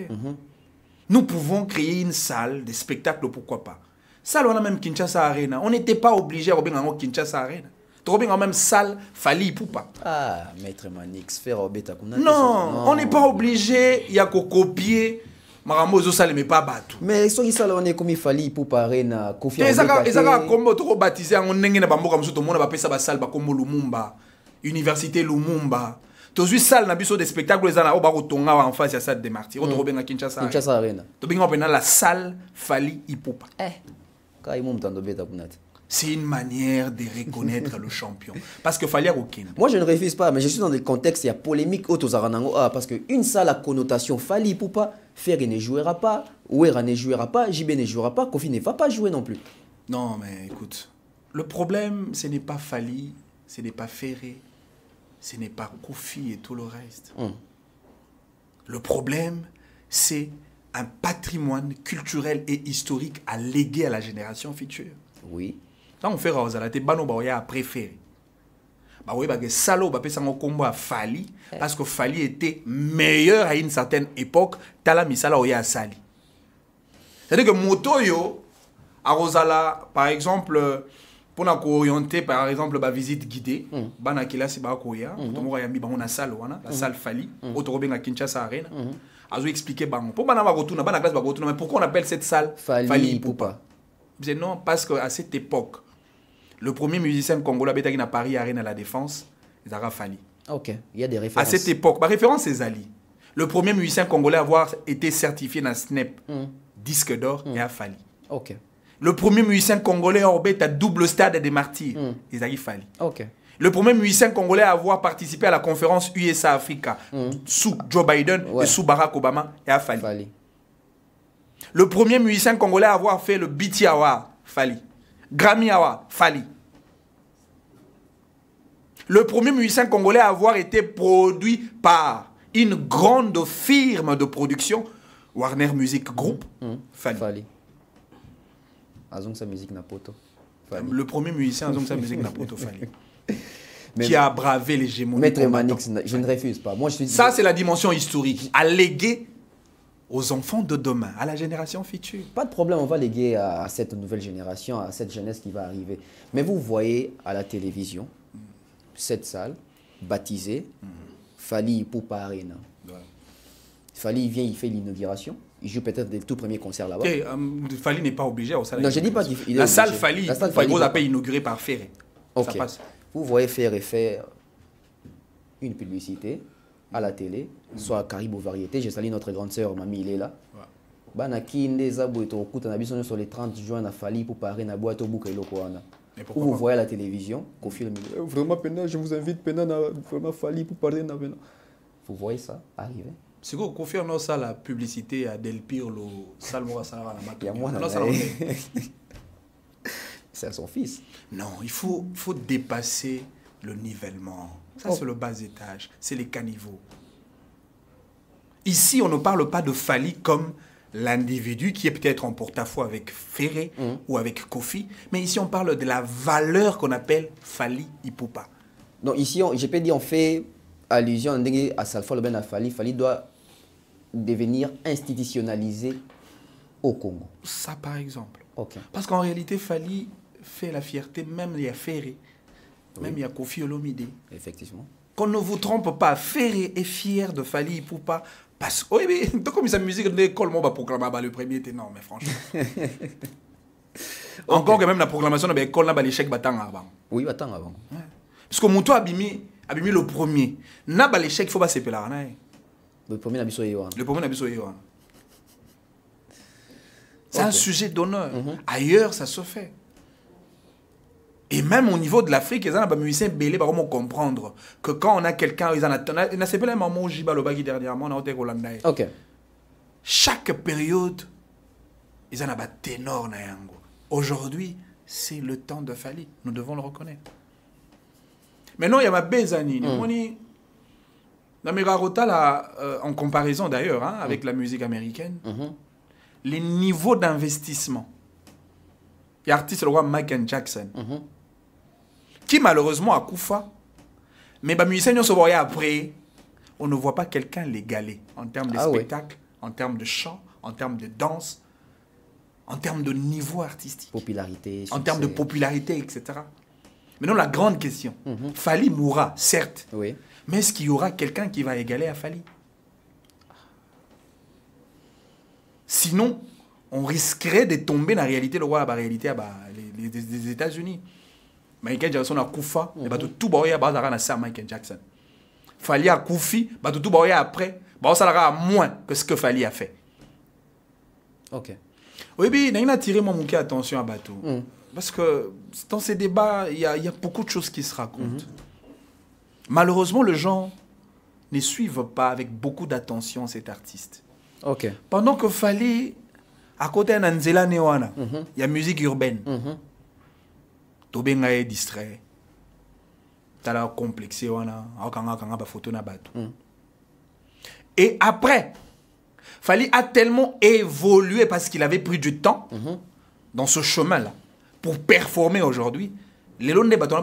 Nous pouvons créer une salle de spectacle, pourquoi pas. Salle, on a même Kinshasa Arena. On n'était pas obligé à revenir en Kinshasa Arena. On a même salle Fally Ipupa. Ah, maître Manix, faire au bêta. Non, on n'est pas obligé. Il y a qu'à copier. Maramozo Sale, mais pas battu. Mais ce qui est on est comme il Fally Ipupa Arena. Kofi Ezaka comme tu baptisé en nenge na bamboka musuto mona ba pesa ba salle ba comme Lumumba. Université Lumumba. Tozu salle na biso de spectacle ezana o ba kotonga en face ya Stade des Martyrs. O to benga Kinshasa Arena. To benga pena la salle Fally Ipupa. C'est une manière de reconnaître le champion. Parce que Fally Arokina. Moi, je ne refuse pas, mais je suis dans des contextes, il y a polémique autour de parce qu'une salle à connotation Fally Ipupa, Ferré ne jouera pas, Ouera ne jouera pas, JB ne jouera pas, Kofi ne va pas jouer non plus. Non, mais écoute, le problème, ce n'est pas Fally, ce n'est pas Ferré, ce n'est pas Kofi et tout le reste. Le problème, c'est un patrimoine culturel et historique à léguer à la génération future. Oui. Quand on fait Rosala, te bano ba ya préféré. Ba oui ba que salo ba pesa ngombo à Fally parce que Fally était meilleur à une certaine époque, tala misala oya sali. C'est-à-dire que motoyo à Rosala par exemple pour na orienter par exemple ba visite guidée, bana kila si ba koya, to mo ya mi ba na salle wana, la salle Fally, autorobe na Kinshasa Arena. Azo expliquer bango. Pour bana ba retourna, bana classe ba retourna, mais pourquoi on appelle cette salle Fally Ipupa? Non, parce qu'à cette époque, le premier musicien congolais qui à Paris Arena à la Défense, c'est Fally. Ok, il y a des références. À cette époque, ma référence c'est Zali. Le premier musicien congolais à avoir été certifié dans Snap, disque d'or, et à Fally. Ok. Le premier musicien congolais à orbiter à double stade des martyrs, c'est Fally. Ok. Le premier musicien congolais à avoir participé à la conférence USA-Africa sous Joe Biden et sous Barack Obama, et à Fally. Le premier musicien congolais à avoir fait le BET Award, Fally. Grammy Award, Fally. Le premier musicien congolais à avoir été produit par une grande firme de production, Warner Music Group, Fally. Azong sa musique Napoto. Le premier musicien Azong sa musique Napoto, Fally. Qui a bravé l'hégémonie. Maître Manix, je ne refuse pas. Moi, je suis... Ça, c'est la dimension historique. À léguer aux enfants de demain, à la génération future. Pas de problème, on va léguer à cette nouvelle génération, à cette jeunesse qui va arriver. Mais vous voyez à la télévision, cette salle, baptisée, Fally Ipupa Arena. Fally, il vient, il fait l'inauguration. Il joue peut-être des tout premiers concerts là-bas. Fally n'est pas obligé au salle. Non, je ne dis pas qu'il est la salle Fally, il faut appelle inaugurée par Ferré. Ok. Ça passe. Vous voyez Ferré faire une publicité à la télé, soit à Caribou Variété. J'ai salué notre grande sœur, mamie, il est là. Sur les 30 juin, à Fally pour parler na boîte au bouc et l'okoana. Vous voyez à la télévision, vraiment, je vous invite, vraiment Fally pour parler na. Vous voyez ça arriver? C'est quoi, confirme ça la publicité à Del Pirlo, Salmo Salama, c'est à son fils. Non, il faut dépasser le nivellement. Ça, c'est le bas étage. C'est les caniveaux. Ici, on ne parle pas de Fally comme l'individu qui est peut-être en porte-à-faux avec Ferré ou avec Kofi. Mais ici, on parle de la valeur qu'on appelle Fally Ipupa. Donc ici, je peux dire, on fait allusion à Salfa Le Ben à Fally. Fally doit devenir institutionnalisé au Congo. Ça, par exemple. Okay. Parce qu'en réalité, Fally fait la fierté, même il y a Ferré. Même il y a Kofi Olomide. Effectivement. Qu'on ne vous trompe pas, Ferré est fier de Fally Ipupa. Parce que, oui, mais comme sa musique de l'école, moi, proclamer le premier était non, mais franchement. Encore que même la proclamation de l'école, l'échec battant avant. Oui, battant avant. Ouais. Parce que Mouto a abîmé le premier. N'a pas l'échec, il faut pas se péler. Le premier n'a pas Yohan. Le premier n'a pas Yohan. C'est un sujet d'honneur. Ailleurs, ça se fait. Et même au niveau de l'Afrique, ils ont des musiciens belés pour comprendre que quand on a quelqu'un, ils en attendent. Il s'appelle un maman Jiba Lobagi dernièrement, on a été Hollandais. Ok. Chaque période, ils en ont des ténors. Aujourd'hui, c'est le temps de Fally. Nous devons le reconnaître. Maintenant, il y a ma Bézani. La Megarota, en comparaison d'ailleurs avec la musique américaine, les niveaux d'investissement Il y a artiste le roi Michael Jackson. Qui malheureusement a Koufa. Mais les musiciens nous sont après. On ne voit pas quelqu'un l'égaler en termes de spectacle, en termes de chant, en termes de danse, en termes de niveau artistique. Popularité. En termes de popularité, etc. Maintenant, la grande question. Fally mourra, certes. Oui. Mais est-ce qu'il y aura quelqu'un qui va égaler à Fally? Sinon, on risquerait de tomber dans la réalité, le roi, la réalité des États-Unis. Michael Jackson a Koufa, et tout le monde a Michael Jackson. Fally a Koufi, tout le monde après, ça a moins que ce que Fally a fait. Ok. Oui, mais il a attiré mon attention à Bateau. Parce que dans ces débats, il y a beaucoup de choses qui se racontent. Malheureusement, les gens ne suivent pas avec beaucoup d'attention cet artiste. Ok. Pendant que Fally, à côté de Nanzela Newana, il y a musique urbaine. Tobenga est distrait. Tala complexé, photo na Bateau. Et après, Fally a tellement évolué parce qu'il avait pris du temps dans ce chemin-là pour performer aujourd'hui. Les lots de bâtons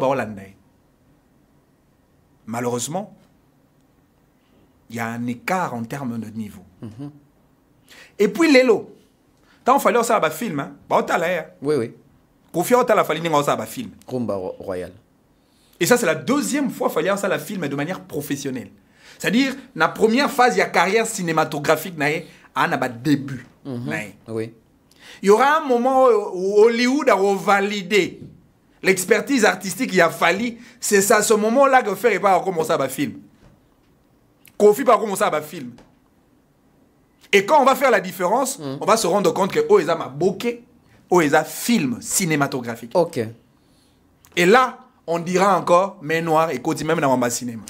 malheureusement, il y a un écart en termes de niveau. Et puis les lots, tant Fally ça va film, hein, oui, oui. Confiant à la Fally ça va film. Rumba Royal. Et ça c'est la deuxième fois Fally ça la film de manière professionnelle. C'est-à-dire, la première phase de la carrière cinématographique, il a début. Oui. Il y aura un moment où Hollywood a validé l'expertise artistique qu'il a fallu. C'est ça, ce moment-là que faire pas commencer à film. Kofi va commencer à film. Et quand on va faire la différence, on va se rendre compte que Oeza m'a bokeh, Oeza film cinématographique. Ok. Et là, on dira encore, mais noir et côté même dans ma cinéma.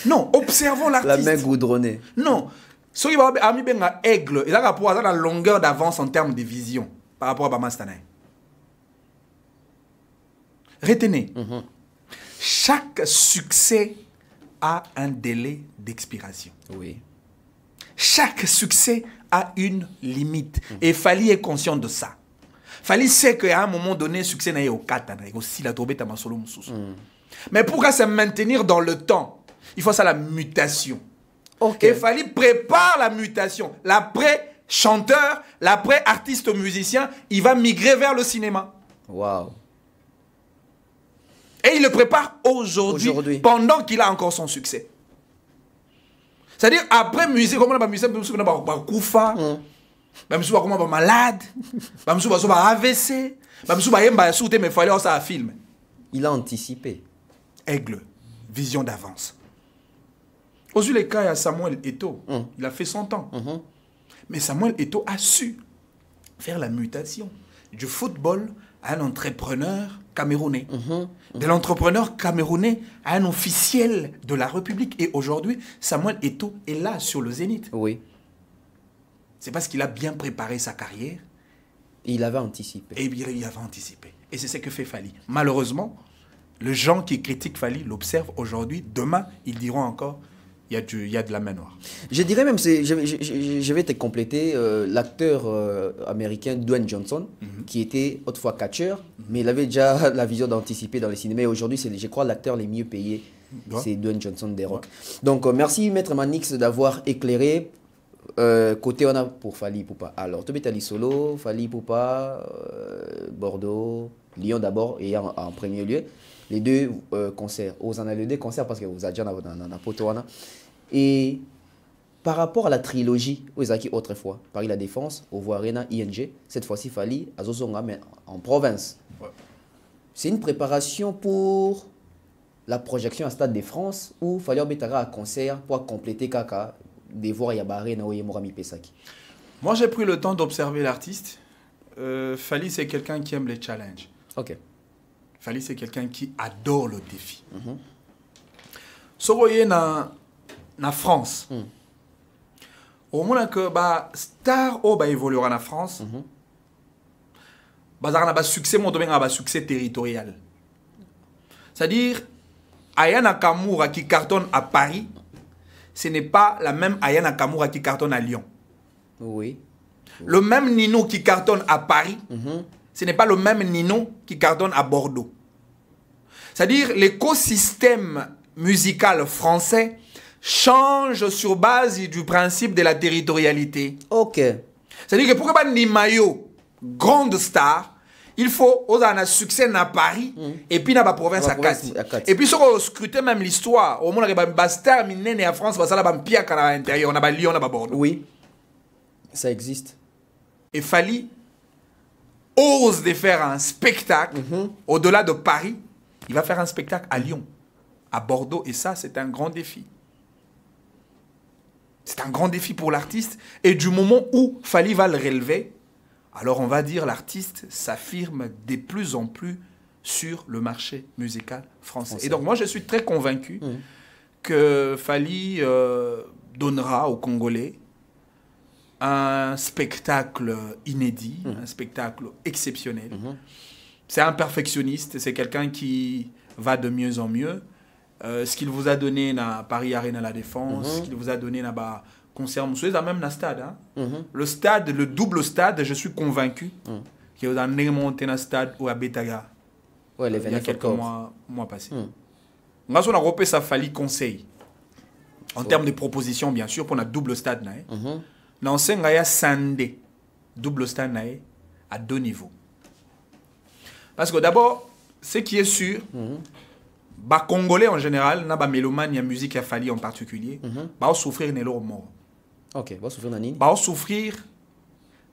Non, observons l'artiste. La main goudronnée. Non. Ce qui va être aigle, il a pour avoir la longueur d'avance en termes de vision par rapport à Bamastanaï. Retenez, chaque succès a un délai d'expiration. Oui. Chaque succès a une limite. Et Fally est conscient de ça. Fally sait qu'à un moment donné, succès n'est au katana, aussi la tombée à solo. Mais pour se maintenir dans le temps, il faut ça la mutation. Okay. Et Fally prépare la mutation. L'après-chanteur, l'après-artiste musicien, il va migrer vers le cinéma. Waouh. Et il le prépare aujourd'hui. Pendant qu'il a encore son succès. C'est-à-dire, après musique, comme on a musique, on a Koufa, on a malade, on a AVC, on a sauté, mais il fallait ça à film. Il a anticipé. Aigle, vision d'avance. Aujourd'hui, les cas, il y a Samuel Eto'o. Il a fait 100 ans. Mais Samuel Eto'o a su faire la mutation du football à un entrepreneur camerounais. De l'entrepreneur camerounais à un officiel de la République. Et aujourd'hui, Samuel Eto'o est là sur le zénith. Oui. C'est parce qu'il a bien préparé sa carrière. Il avait anticipé. Et il avait anticipé. Et c'est ce que fait Fally. Malheureusement, les gens qui critiquent Fally l'observent aujourd'hui. Demain, ils diront encore, il y a de la main noire. Je dirais même, je vais te compléter, l'acteur américain Dwayne Johnson, qui était autrefois catcheur, mais il avait déjà la vision d'anticiper dans les cinémas. Et aujourd'hui, c'est, je crois, l'acteur les mieux payés. C'est Dwayne Johnson des Rock. Donc, merci, Maître Manix, d'avoir éclairé. Côté on a pour Fally Ipupa. Alors, Tobetali Solo, Fally Ipupa, Bordeaux, Lyon d'abord, et en premier lieu. Les deux concerts. Vous en avez les deux concerts parce que vous avez déjà dans la Potoana. Et par rapport à la trilogie, vous avez autrefois, Paris La Défense, Ovo Arena, ING, cette fois-ci Fally, à Zozonga, mais en province. Ouais. C'est une préparation pour la projection à Stade de France ou Fally Obetara à concert pour compléter Kaka, des voir Yabare, Naoye Morami Pesaki. Moi, j'ai pris le temps d'observer l'artiste. Fally, c'est quelqu'un qui aime les challenges. Ok. Fally, c'est quelqu'un qui adore le défi. Si vous voyez dans France, au moment que star évoluera en France, un succès, un succès territorial. C'est-à-dire, Ayana Nakamura qui cartonne à Paris, ce n'est pas la même Ayana Nakamura qui cartonne à Lyon. Oui. Le même Nino qui cartonne à Paris, ce n'est pas le même Nino qui cartonne à Bordeaux. C'est-à-dire l'écosystème musical français change sur base du principe de la territorialité. Ok. C'est-à-dire que pour que Nimayo, grande star, il faut avoir un succès dans Paris et puis dans la province à Kati. Et puis sur le scrutin même l'histoire, au moment où la star minée en France, ça va pire qu'à l'intérieur, on a Lyon, on a Bordeaux. Oui, ça existe. Et Fally ose de faire un spectacle au-delà de Paris. Il va faire un spectacle à Lyon, à Bordeaux, et ça, c'est un grand défi. C'est un grand défi pour l'artiste. Et du moment où Fally va le relever, alors on va dire l'artiste s'affirme de plus en plus sur le marché musical français. Et donc moi, je suis très convaincu que Fally donnera aux Congolais un spectacle inédit, un spectacle exceptionnel. C'est un perfectionniste, c'est quelqu'un qui va de mieux en mieux. Ce qu'il vous a donné dans Paris Arena La Défense, ce qu'il vous a donné dans le concert Moussoué, même dans le stade. Le stade, le double stade, je suis convaincu qu'il vous a monté dans le stade ou à Betaga il y a quelques mois passés. On a repéré ça Fally conseil. En termes de propositions, bien sûr, pour un double stade. Dans il y a Sandé, double stade à 2 niveaux. Parce que d'abord, ce qui est sûr, les Congolais en général, les mélomanes, la musique à Fally en particulier, vont souffrir de leur mort. Ok, vont souffrir de nini? Vont souffrir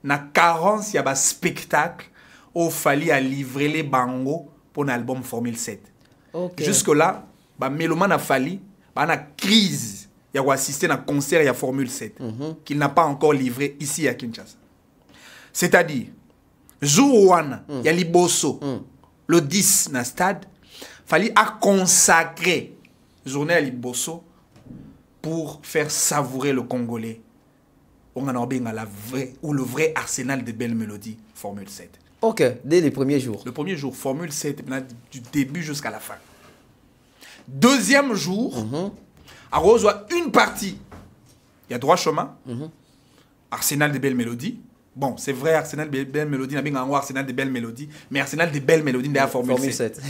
de la carence de spectacle où Fally a livré les bangos pour l'album Formule 7. Okay. Jusque-là, les mélomanes à Fally, il y a une crise. Il y a assisté à un concert, il y a Formule 7, qu'il n'a pas encore livré ici à Kinshasa. C'est-à-dire, Jououana, il y a Liboso, le 10 dans le stade, Fally a consacré journée à Liboso pour faire savourer le Congolais. On a le vrai arsenal de belles mélodies, Formule 7. Ok, dès les premiers jours. Le premier jour, Formule 7, du début jusqu'à la fin. Deuxième jour, on reçoit une partie. Il y a Droit Chemin, arsenal de belles mélodies. Bon, c'est vrai, Arsenal de belles mélodies, on a Arsenal de belles mélodies, mais Arsenal de belles mélodies, c'est la Formule 7.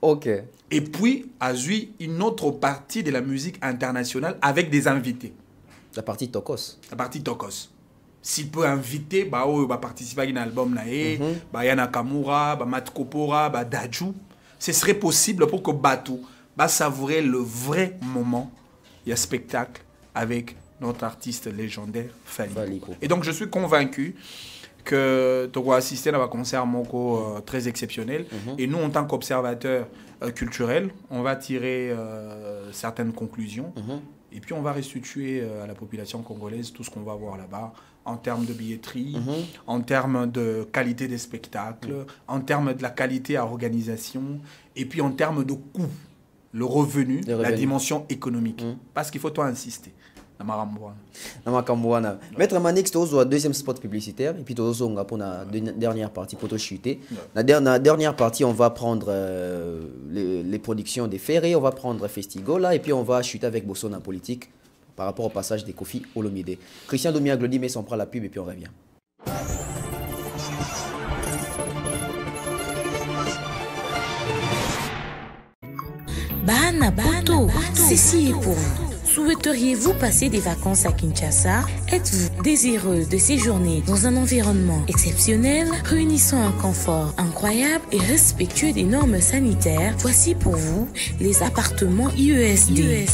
Ok. Et puis, a eu une autre partie de la musique internationale avec des invités. La partie Tokos. La partie Tokos. S'il peut inviter, il va participer à un album, Yana Kamura, Mat Kopora, Dajou. Ce serait possible pour que Batou va savourer le vrai moment. Il y a spectacle avec notre artiste légendaire Fally. Et donc je suis convaincu que tu vas assister à un concert Moko très exceptionnel. Et nous, en tant qu'observateurs culturels, on va tirer certaines conclusions. Et puis on va restituer à la population congolaise tout ce qu'on va voir là-bas en termes de billetterie, en termes de qualité des spectacles, en termes de la qualité à organisation, et puis en termes de coût, le revenu, la dimension économique. Parce qu'il faut toi insister. Maître Manix, tu as deuxième spot publicitaire et puis tu as pour la dernière partie pour te chuter. La dernière partie, on va prendre les productions des Ferré, on va prendre Festigola et puis on va chuter avec Bosso en politique par rapport au passage des Kofi Olomide. Christian Doumia Glody met son prend la pub et puis on revient. Bana Poto, ceci est pour vous. Souhaiteriez-vous passer des vacances à Kinshasa? Êtes-vous désireux de séjourner dans un environnement exceptionnel, réunissant un confort incroyable et respectueux des normes sanitaires? Voici pour vous les appartements IESD.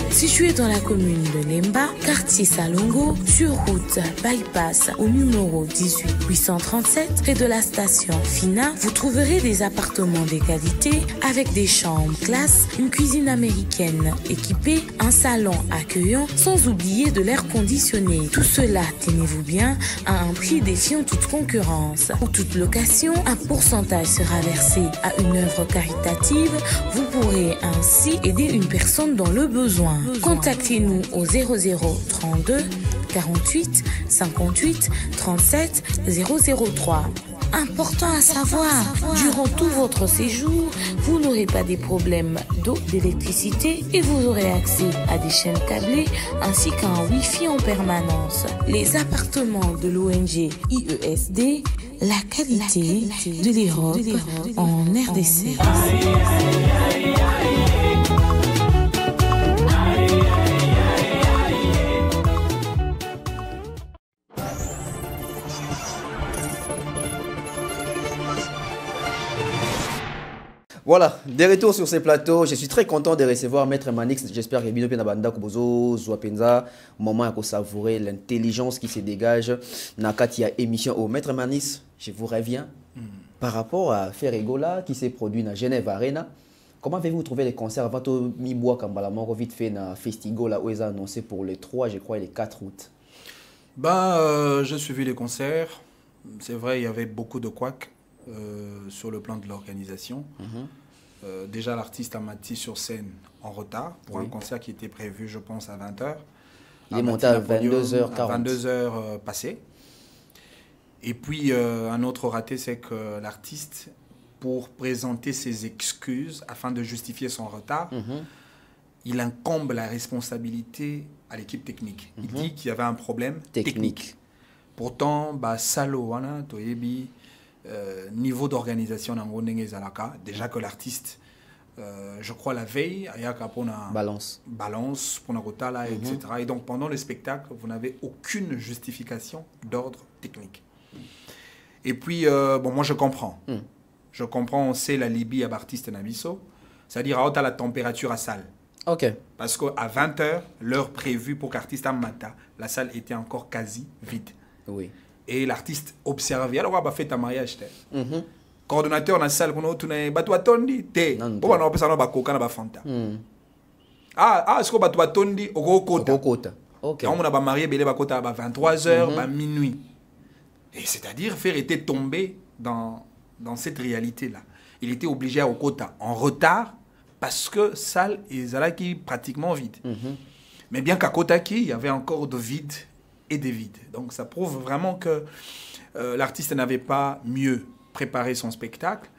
Situés dans la commune de Lemba, quartier Salongo, sur route Bypass au numéro 18837, près de la station Fina, vous trouverez des appartements de qualité avec des chambres classe, une cuisine américaine équipée, un salon accueillant, sans oublier de l'air conditionné. Tout cela, tenez-vous bien, à un prix défiant toute concurrence. Pour toute location, un pourcentage sera versé à une œuvre caritative. Vous pourrez ainsi aider une personne dans le besoin. Contactez-nous au 0032 48 58 37 003. Important à savoir, durant tout votre séjour, vous n'aurez pas des problèmes d'eau, d'électricité et vous aurez accès à des chaînes câblées ainsi qu'à un Wi-Fi en permanence. Les appartements de l'ONG IESD, la qualité de l'Europe en RDC. Voilà, de retour sur ces plateaux, je suis très content de recevoir Maître Manix. J'espère que Bino Penabanda Kubozo, Zouapenza, au moment où savourer l'intelligence qui se dégage dans la émission au Maître Manix. Je vous reviens par rapport à Ferregola qui s'est produit dans Genève Arena. Comment avez-vous trouvé les concerts avant de Miboua Kambalamoro vite fait dans Festigola où ils ont annoncé pour les 3, je crois, et les 4 août? J'ai suivi les concerts. C'est vrai, il y avait beaucoup de couacs sur le plan de l'organisation. Déjà, l'artiste a mati sur scène en retard pour un concert qui était prévu, je pense, à 20h. Il est monté à 22h40. À 22h passées. Et puis, un autre raté, c'est que l'artiste, pour présenter ses excuses afin de justifier son retard, il incombe la responsabilité à l'équipe technique. Il dit qu'il y avait un problème technique. Pourtant, Salo, Toyebi, niveau d'organisation déjà que l'artiste, je crois la veille, il y a balance pour la etc. Et donc, pendant le spectacle, vous n'avez aucune justification d'ordre technique. Et puis, moi, je comprends. Je comprends, on sait la Libye à Baptiste Nabiso, c'est-à-dire à la température à salle. Parce qu'à 20h, l'heure prévue pour qu'artiste Amata, la salle était encore quasi vide. Et l'artiste observait. Alors, on va faire un mariage. Coordonnateur dans la salle, on a tondi. On a fait un coca na fanta. Est-ce qu'on a tondi au kota? On a marié à 23h, à minuit. Et c'est-à-dire, Fer était tombé dans cette réalité-là. Il était obligé à au quota en retard parce que salle est pratiquement vide. Mais bien qu'à Kotaki, il y avait encore de vide et des vides. Donc ça prouve vraiment que l'artiste n'avait pas mieux préparé son spectacle.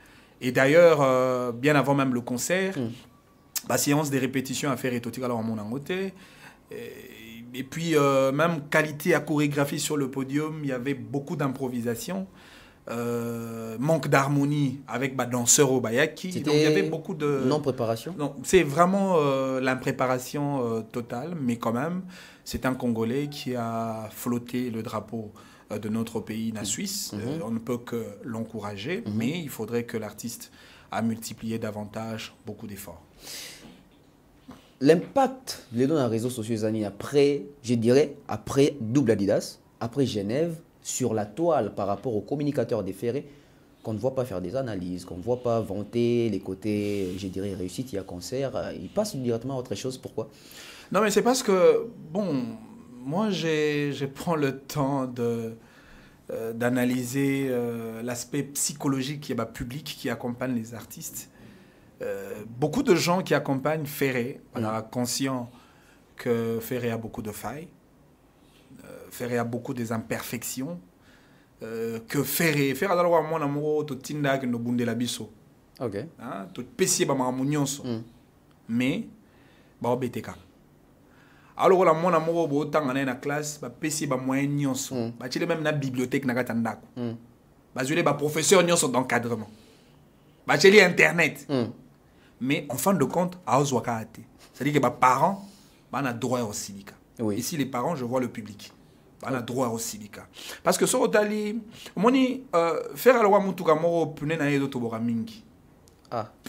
Et d'ailleurs, bien avant même le concert, la séance des répétitions à faire étotique alors à mon côté. Et puis, même qualité à chorégraphie sur le podium, il y avait beaucoup d'improvisation. Manque d'harmonie avec danseur au Bayaki. Donc, il y avait beaucoup de... Non-préparation? Non, c'est vraiment l'impréparation totale, mais quand même, c'est un Congolais qui a flotté le drapeau de notre pays, la Suisse. On ne peut que l'encourager, mais il faudrait que l'artiste a multiplié davantage beaucoup d'efforts. L'impact les dans les réseaux sociaux après, je dirais, après Double Adidas, après Genève, sur la toile par rapport aux communicateurs des ferrés, qu'on ne voit pas faire des analyses, qu'on ne voit pas vanter les côtés, je dirais, réussite, il y a concert, ils passent directement à autre chose. Pourquoi? Non, mais c'est parce que, moi, je prends le temps d'analyser l'aspect psychologique qui est public qui accompagne les artistes. Beaucoup de gens qui accompagnent Ferré, on est conscient que Ferré a beaucoup de failles, Ferré a beaucoup des imperfections, que Ferré a droit à mon amour, tout tinda que nous bunde la biso. Tout pessier ba mamunionso. Mais ba obeteka. Alors la mon amour bo tanga na classe, ba pessier ba moyen nyonso. Ba tile même na bibliothèque na katandako. Ba jule ba professeur nyonso d'encadrement. Ba tile internet. Mais en fin de compte, c'est-à-dire que les parents ont droit au silica. Ici, les parents, je vois le public. Ils ont droit au silica. Parce que ce que faire à l'ouest,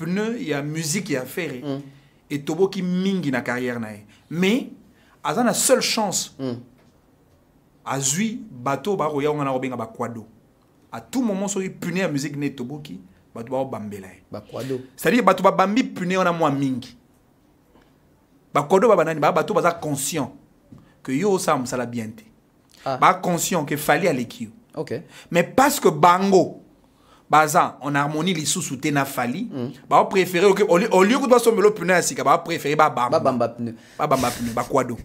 il y a musique qui a fait. Et tobo qui mingi na carrière. Mais, à la seule chance, à Zui, bateau, à tout moment, il y a la musique qui tobo qui. C'est-à-dire que bambi pune on a moins mingi. Bakodo babanani bato baza conscient que yo sam sala bienté. Ba conscient que fallait aller qui. Mais parce que bango baza en harmonie les sous-souté na fali, ba préférer au lieu que doit sommelo pune asika ba préférer ba bamba pune. Ba bamba pune ba kwado.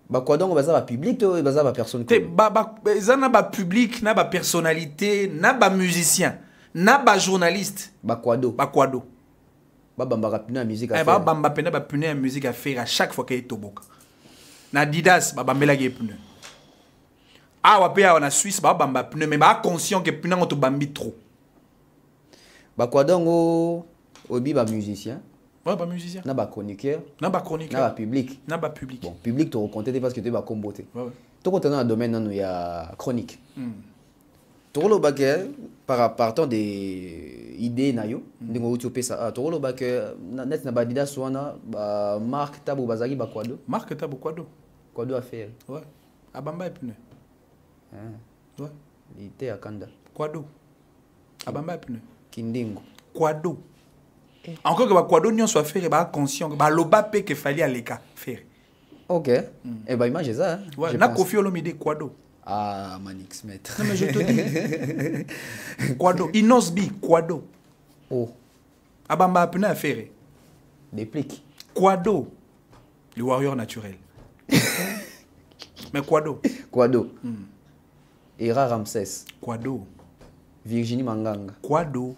Bah quoi donc baza ba public to baza ba personne te eza na ba public na ba personnalité na ba musicien na ba journaliste ba kwado ba bamba pena musique à faire ba bamba pena ba pena musique à faire à chaque fois qu'il toboka na Adidas ba bambela ge pena awa pe awa na Suisse ba bamba pena mais ba conscient que pena ngoto bambi trop ba quoi donc obi ba musicien. Ouais, bah musicien. Na ba chroniqueur. Na ba chroniqueur. Na ba public. Na ba public. Bon, public tu recompter parce que tu vas comboter. Ouais. Tu comptes dans le domaine où il y a chronique. Tu le bac par partant des idées nayo, ndingo tu pesa. Tu le bac net na ba dida soana ba marque tabu bazaki ba kwado. Marque tabu kwado. Kwado à faire. Ouais. Abamba epine. Ouais. Il était à Kanda. Kwado. Abamba epine. Kindingo. Kwado. Encore que ba kwado nyon soit faire ba conscient ba loba pe que fallait à l'écart faire. OK. Et bah image ça. Hein? Ouais, na Kofi Olomide kwado. Ah Manix maître. Non mais je te dis. Kwado, Inosbi kwado. Oh. Abamba apena faire. Déplique. Kwado. Le warrior naturel. Mais kwado. Kwado. Era Ramsès. Kwado. Virginie Manganga. Kwado.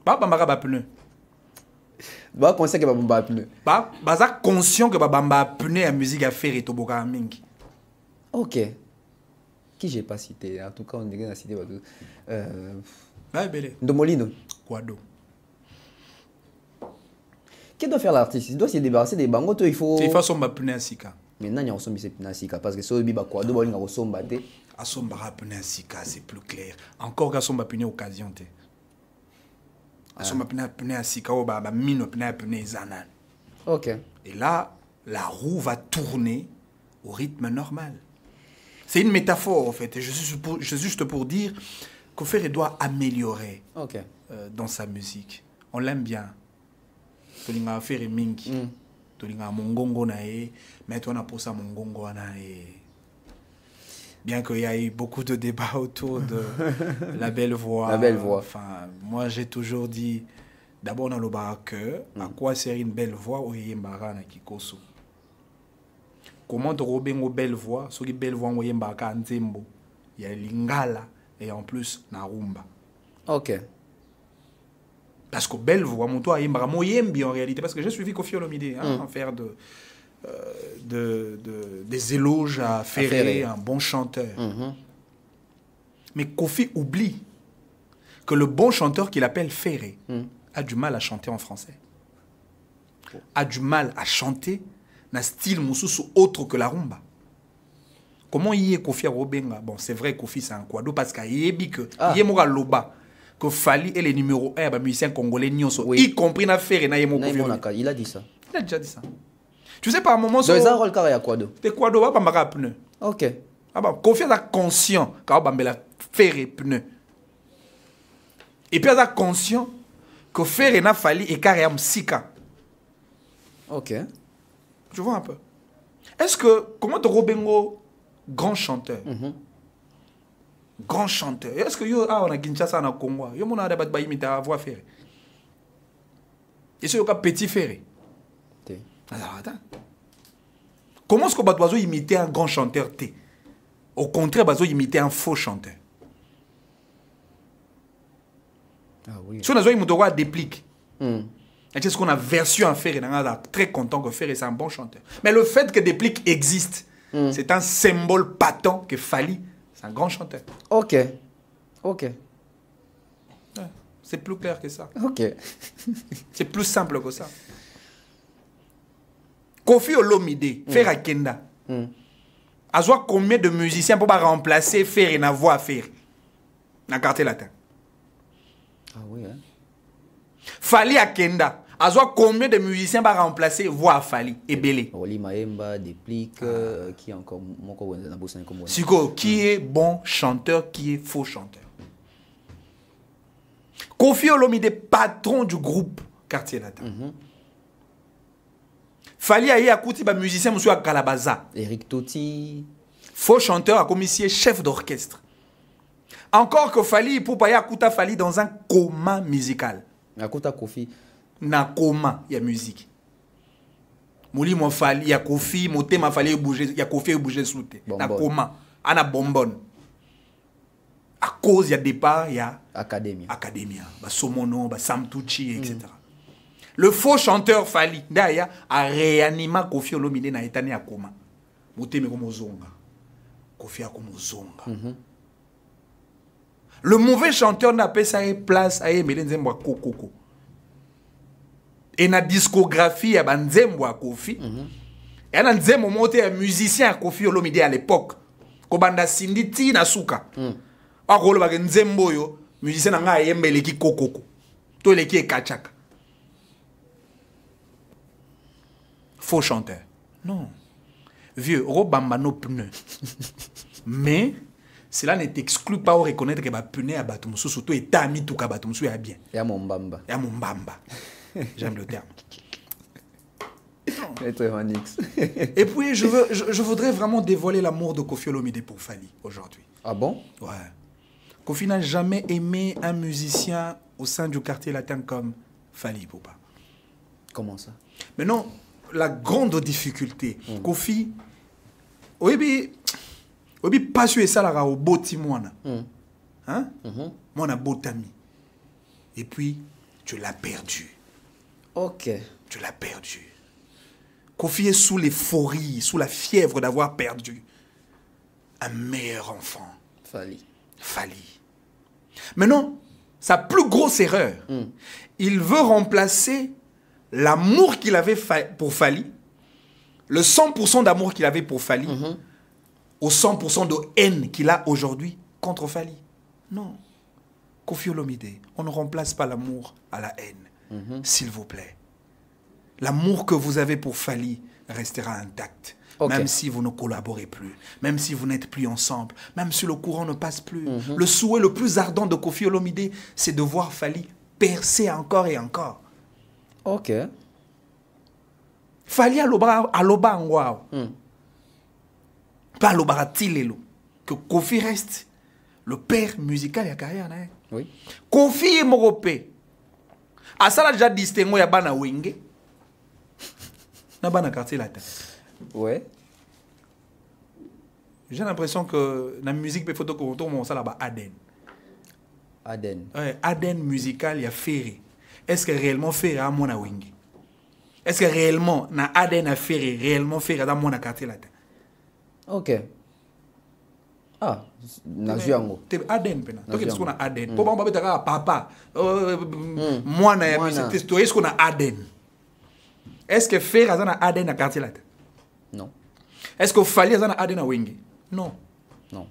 Ba bamba ba pneu. Ba conscient que ba bamba pneu. Ba baza conscient que ba bamba pneu à musique à faire et toboka mingi. OK. Qui j'ai pas cité, en tout cas on dirait na cité ba Ouais belé. Ndomolino. Kwado. Qu'est-ce que doit faire l'artiste? Il doit se débarrasser des bangos, il faut son ba pneu sika. Maintenant il y a son pneu sika parce que so biba kwado ba linga somba te. A son ba pneu sika, c'est plus clair. Encore ga son ba pneu occasion te. Son pneu à sika ou ba mine pneu zanan. OK. Et là, la roue va tourner au rythme normal. C'est une métaphore en fait. Et je suis juste pour dire que Ferré doit améliorer dans sa musique. On l'aime bien. Tolinga Ferré mingi. Tolinga mongongo nae. Mais on a pour ça mongongo nae. Bien qu'il y a eu beaucoup de débats autour de la belle voix. La belle voix. Enfin, moi, j'ai toujours dit, d'abord, dans le bac, à quoi sert une belle voix au Yembara na Kikoso? Comment te rober une belle voix? Sur une belle voix au Yembara Nzembo, il y a Lingala et en plus, Narumba. OK. Parce que belle voix, mon toit Yembara, moi Yembi en réalité, parce que j'ai suivi Kofi Olomide en faire des éloges à Ferré, un bon chanteur. Mais Kofi oublie que le bon chanteur qu'il appelle Ferré a du mal à chanter en français. A du mal à chanter dans style mususu autre que la rumba. Comment y est Kofi Robenga? Bon, c'est vrai Kofi c'est un quado parce qu'il y a que Yemora Loba que Fali est le numéro 1 musicien congolais nyonso, y compris na Ferré na Yemo Kofi. Il a dit ça. Il a déjà dit ça. Tu sais, par moment... Donc, ça rôle carré à Kwado. T'es Kwado, va pas pneu. OK. Ah bah, Kofi a conscient quand on a ferré pneu. Et puis, on a conscient que ferré n'a fallu et carré am sika. OK. Tu vois un peu. Est-ce que, comment te Robengo, grand chanteur, grand chanteur, est-ce que yo, on a Kinshasa, on a Congo, yo, on a d'abord imiter à voix ferré. Est-ce que yo, petit ferré? Alors, attends. Comment est-ce que Badouazo imiter un grand chanteur T? Au contraire, Badouazo imiter un faux chanteur. Ah oui. Si on a besoin de déplique. Est-ce qu'on a version à faire? On est très content que Ferré c'est un bon chanteur. Mais le fait que déplique existe, c'est un symbole patent que Fali, c'est un grand chanteur. OK. OK. Ouais, c'est plus clair que ça. OK. C'est plus simple que ça. Kofi Olomide, Ferré Kenda. A soit combien de musiciens pour remplacer Ferré na voix à Ferré? Na quartier latin. Ah oui, hein. Fali à Kenda. A soit combien de musiciens pour remplacer voix à Fali et Belé? Oli Maemba, Déplique, qui est encore Siko, qui est bon chanteur, qui est faux chanteur? Kofi Olomide, patron du groupe Quartier Latin. Fali a écouté un musicien, monsieur Kalabaza. Eric Totti. Faux chanteur à commissaire, chef d'orchestre. Encore que Fali, pour pas y écouter Fali dans un coma musical. Écoute Kofi. Na coma, il y a musique. Mouli mo fali ya Kofi, moté ma fali bouger, ya Kofi bouger souté. Na comment? Ana bonbonne. À cause il y a départ, il y a Academia, ba Somono, ba Sam Tucci, etc. Le faux chanteur Fali, d'ailleurs, a réanimé Kofi Olomide na etani akoma. Moté me comme zonga. Kofi a comme zonga. Le mauvais chanteur n'a pas sa place à Emile Nzembo Kokoko. Et na discographie ya Nzembo Kofi. Et na Nzembo monté un musicien Kofi Olomide à l'époque. Kobanda Sinditi na Suka. Akolo ba Nzembo yo musicien nga yembele ki Kokoko. To le ki Kachaka. Faux chanteur. Non. Vieux, Robamba nos pneus. Mais cela ne t'exclut pas de reconnaître que les pneus à Batumsou, surtout et Tami tout à Batumsou est bien. Il y a mon bamba. Il y a mon bamba. J'aime le terme. Et puis, je voudrais vraiment dévoiler l'amour de Kofi Olomide pour Fali aujourd'hui. Ah bon? Ouais. Kofi n'a jamais aimé un musicien au sein du quartier latin comme Fali Poupa. Comment ça? Mais non, la grande difficulté, Kofi, oui, pas sur ça là au boti moana. Hein? Moi on a botami. Et puis tu l'as perdu. OK. Tu l'as perdu. Kofi est sous l'euphorie, sous la fièvre d'avoir perdu un meilleur enfant. Fali. Maintenant, sa plus grosse erreur, il veut remplacer l'amour qu'il avait pour Fali, le 100% d'amour qu'il avait pour Fali, au 100% de haine qu'il a aujourd'hui contre Fali. Non. Kofi Olomide, on ne remplace pas l'amour à la haine, s'il vous plaît. L'amour que vous avez pour Fali restera intact. Okay. Même si vous ne collaborez plus, même si vous n'êtes plus ensemble, même si le courant ne passe plus. Le souhait le plus ardent de Kofi Olomide, c'est de voir Fali percer encore et encore. OK. Fali aloba ngwao. Pas aloba tilelo. Que Kofi reste le père musical de la carrière. Oui. Kofi est moropé. A ça là déjà distingué ya bana wenge. Na bana quartier latin. Ouais. J'ai l'impression que la musique peut photo qu'on tourne ça là-bas Aden. Ouais, Aden musical il y a Ferré. Est-ce que réellement Ferré a mon wenge? Est-ce que réellement na Aden a Ferré réellement Ferré dans mon quartier latin? OK. Ah, na juango. Te Aden pena. Donc est-ce qu'on a Aden? Pour moi betaka papa. Moi na ya testo est-ce qu'on a Aden? Est-ce que Ferré a na Aden na quartier latin? Non. Est-ce que Fali a na Aden na wenge? Non. Non.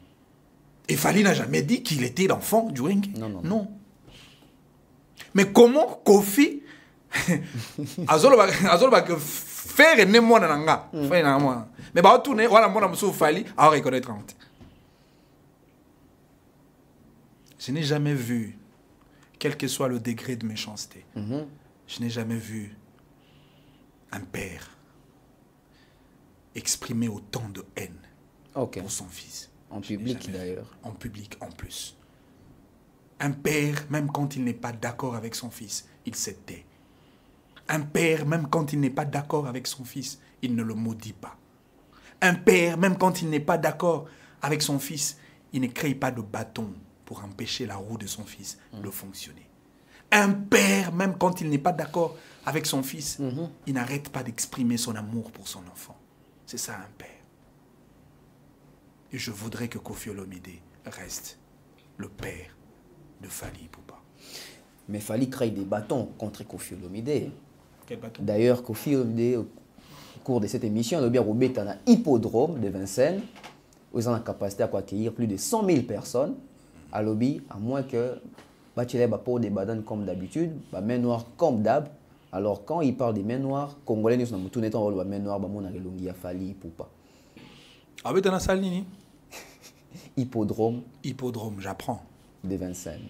Et Fali n'a jamais dit qu'il était l'enfant du wenge? Non. Mais comment Kofi azoloba que faire ne mona nanga faire na moi mais ba tourner wala mona muso Fali à reconnaître. Je n'ai jamais vu, quel que soit le degré de méchanceté, je n'ai jamais vu un père exprimer autant de haine pour son fils. En public d'ailleurs. En public en plus. Un père, même quand il n'est pas d'accord avec son fils, il se tait. Un père, même quand il n'est pas d'accord avec son fils, il ne le maudit pas. Un père, même quand il n'est pas d'accord avec son fils, il ne crée pas de bâton pour empêcher la roue de son fils de fonctionner. Un père, même quand il n'est pas d'accord avec son fils, il n'arrête pas d'exprimer son amour pour son enfant. C'est ça un père. Et je voudrais que Kofi Olomide reste le père de Fali Poupa. Mais Fali crée des bâtons contre Kofi Olomide. Quel bâton? D'ailleurs, Kofi Olomide, au cours de cette émission, il y a un hippodrome de Vincennes où ils ont la capacité à accueillir plus de 100 000 personnes. À lobby, à moins que Bachelet pour des badans comme d'habitude, main noire comme d'hab. Alors quand il parle des mains noires, Congolais nous sommes tout nettement le main noire, mon arélongi a Fali Poupa. Ah ben t'as la salle nini? Hippodrome, j'apprends. De Vincennes.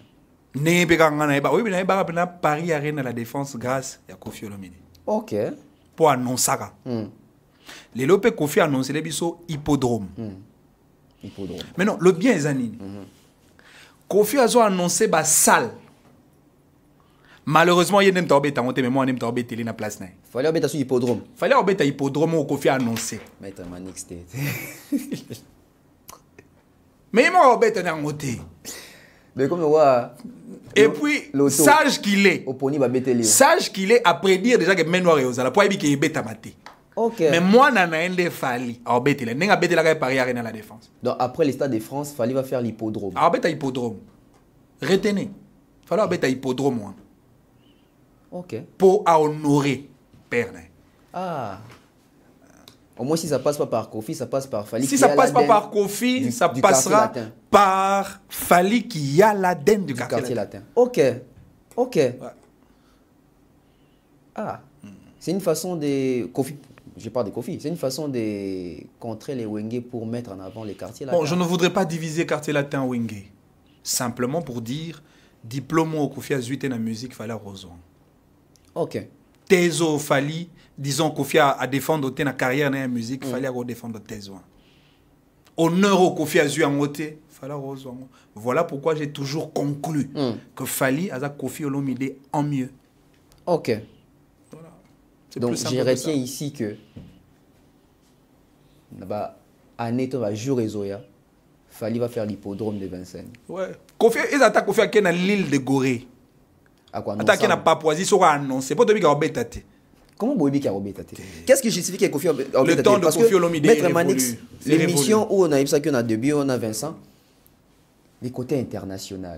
Oui, mais Paris Arène à la Défense grâce à Kofi Olomide. OK. Pour annoncer ça. Les lopes Kofi a annoncé les biseaux hippodrome. Mais non, le bien est anini. Kofi a annoncé la salle. Malheureusement, il y a un bête à monter, mais moi, on a télé na place. Fallait obéir sur hippodrome. Fallait un bête à hippodrome au Kofi annoncé. Maître Manix tête. Mais moi, on bête à monter. Mais comme ouais. Et puis, sage qu'il est. Sage qu'il est à prédire déjà que men noir et aux ala. Pour qu'il est bête à mater. Ok. Mais moi, nana ende fali. Alors bête là. N'enga bête là qui parie à la défense. Donc après le Stade de France, fallait va faire l'hippodrome. Alors bête à hippodrome. Retenez. Fallait bête à hippodrome moi. Ok. Pour honorer père. Ah. Au moins si ça passe pas par Kofi, ça passe par Fali. Si ça passe pas par Kofi, ça passera par Fali qui a l'ADN du quartier latin. Ok. Ok. Ouais. Ah. C'est une façon de Kofi. Je parle de Kofi. C'est une façon de contrer les Wenge pour mettre en avant les quartiers latins. Bon, je ne voudrais pas diviser quartier latin Wenge. Simplement pour dire diplôme au Kofi Azuite dans la musique fallait rejoindre. Ok. Tezo Fali, disons Kofi a défendre ta carrière dans la musique, fallait défendre Tezo. Honneur au Kofi Azuite en côté, fallait rejoindre. Voilà pourquoi j'ai toujours conclu que Fali a Kofi Olomide en mieux. Ok. Voilà. Donc je retiens ici que là-bas, Aneto va jouer Zoya. Fali va faire l'hippodrome de Vincennes. Ouais. Kofi, ils attaquent Kofi à l'île de Gorée. Attaquer na Papouasie, ça va annoncer. Pour te dire qu'il y a comment Boibi qui a Robetate? Qu'est-ce qui justifie qu'il y ait Kofi Olomide? Le temps de Kofi Olomide Maître Manix, l'émission où on a eu ça, qu'on a début, on a Vincent, les côtés internationaux.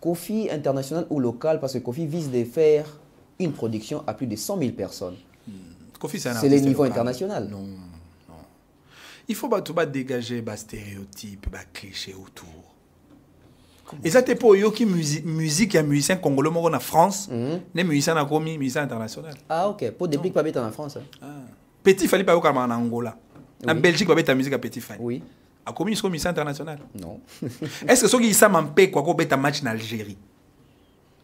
Kofi international ou local, parce que Kofi vise de faire une production à plus de 100 000 personnes. C'est le niveau international. Non, non. Il faut pas dégager des stéréotypes, des clichés autour. Et ça, c'est pour eux qui musique, il y a musicien congolais en France, les musiciens ont commis musiciens internationaux. Ah, ok. Pour des briques, pas en France. Petit, il fallait pas en Angola. En Belgique, il y a musique à Petit Fali. Oui. A commis une musicien international. Non. Est-ce que ceux qui savent un peu quoi qu'on un match en Algérie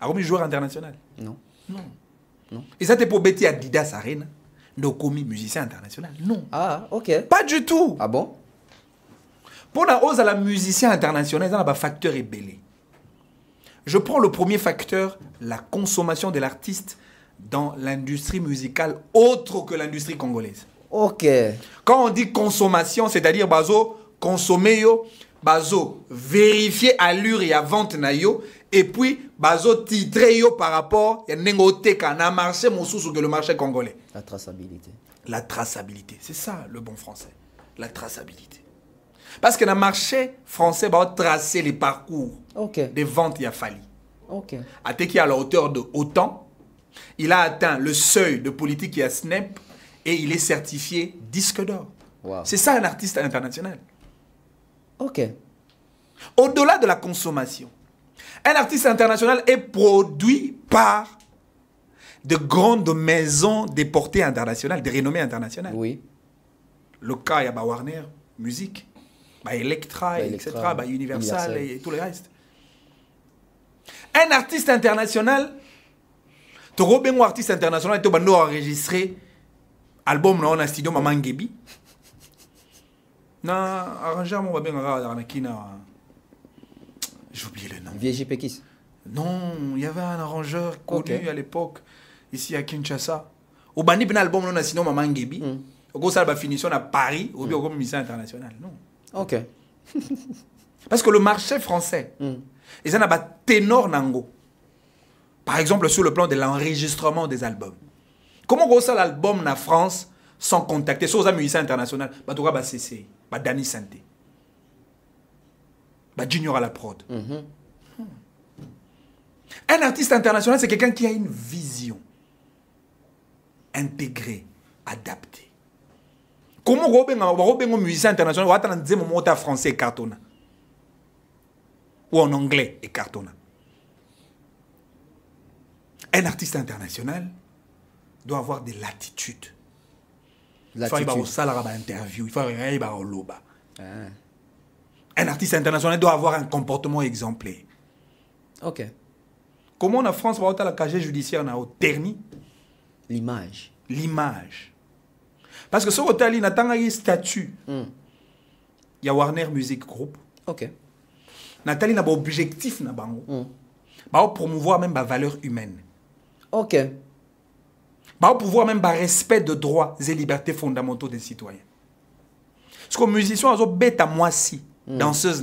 a commis joueur international? Non. Non. Non. Et ça, c'est pour Betty Adidas Arena. Donc, commis musicien international? Non. Ah, ok. Pas du tout. Ah bon? Pour la hausse à la musicien international, il y a un facteur ébélé. Je prends le premier facteur, la consommation de l'artiste dans l'industrie musicale autre que l'industrie congolaise. Ok. Quand on dit consommation, c'est-à-dire bazo consommer yo, bazo vérifier allure et à vente na yo, et puis bazo titrer yo par rapport à nengote kana marché mosusu que le marché congolais. La traçabilité. La traçabilité, c'est ça le bon français. La traçabilité. Parce que dans le marché français, on va tracer les parcours des ventes, il a fallu. À tel qu'il a la hauteur de autant, il a atteint le seuil de politique qui a SNEP et il est certifié disque d'or. Wow. C'est ça un artiste international. Ok. Au-delà de la consommation, un artiste international est produit par de grandes maisons de portée internationale, de renommée internationale. Oui. Le cas, il y a Warner Music. Electra, etc., Universal et tout le reste. Un artiste international, tu as un artiste international, tu as enregistré album dans un studio Maman Gebi. Arrangeur, j'ai oublié le nom. VGP Kiss. Non, il y avait un arrangeur connu à l'époque, ici à Kinshasa. Au bani un album dans un studio Maman Gebi. Au ça la finition à Paris, au bio comme mission international. Non. Ok. Parce que le marché français, ils ont un ténor nango. Par exemple, sur le plan de l'enregistrement des albums. Comment on ça l'album en France sans contacter sur les musiciens internationaux? Bah tu vois CC, bah Danny Santé, bah Junior à la prod. Un artiste international, c'est quelqu'un qui a une vision intégrée, adaptée. Comment un musicien international va attendre un moment français et cartona ou en anglais et cartona? Un artiste international doit avoir de l'attitude. Il faut avoir une interview, il faut avoir loba. Un artiste international doit avoir un comportement exemplaire. Ok. Comment en France va avoir la casier judiciaire na terni? L'image. L'image. Parce que ce hôtel, il a un statut. Il y a Warner Music Group. Ok. Nathalie n'a pas objectif. Il va promouvoir même la valeur humaine. Ok. Bah, au pouvoir même, bah, respect de droits et libertés fondamentaux des citoyens. Parce que les musiciens, ils ont bête à moi si, danseuse.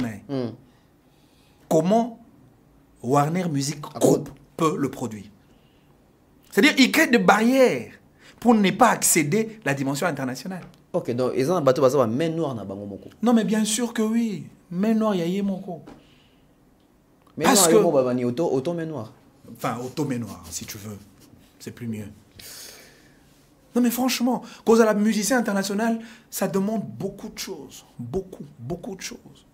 Comment Warner Music Group peut le produire? C'est-à-dire, il crée des barrières pour ne pas accéder à la dimension internationale. Ok, donc ils ont un bateau basé main noire na bango moko. Non, mais bien sûr que oui. Main noire, il y a moko. Mais parce que auto main noire. Enfin, auto main noire, si tu veux. C'est plus mieux. Non, mais franchement, cause à la musicien international, ça demande beaucoup de choses. Beaucoup de choses.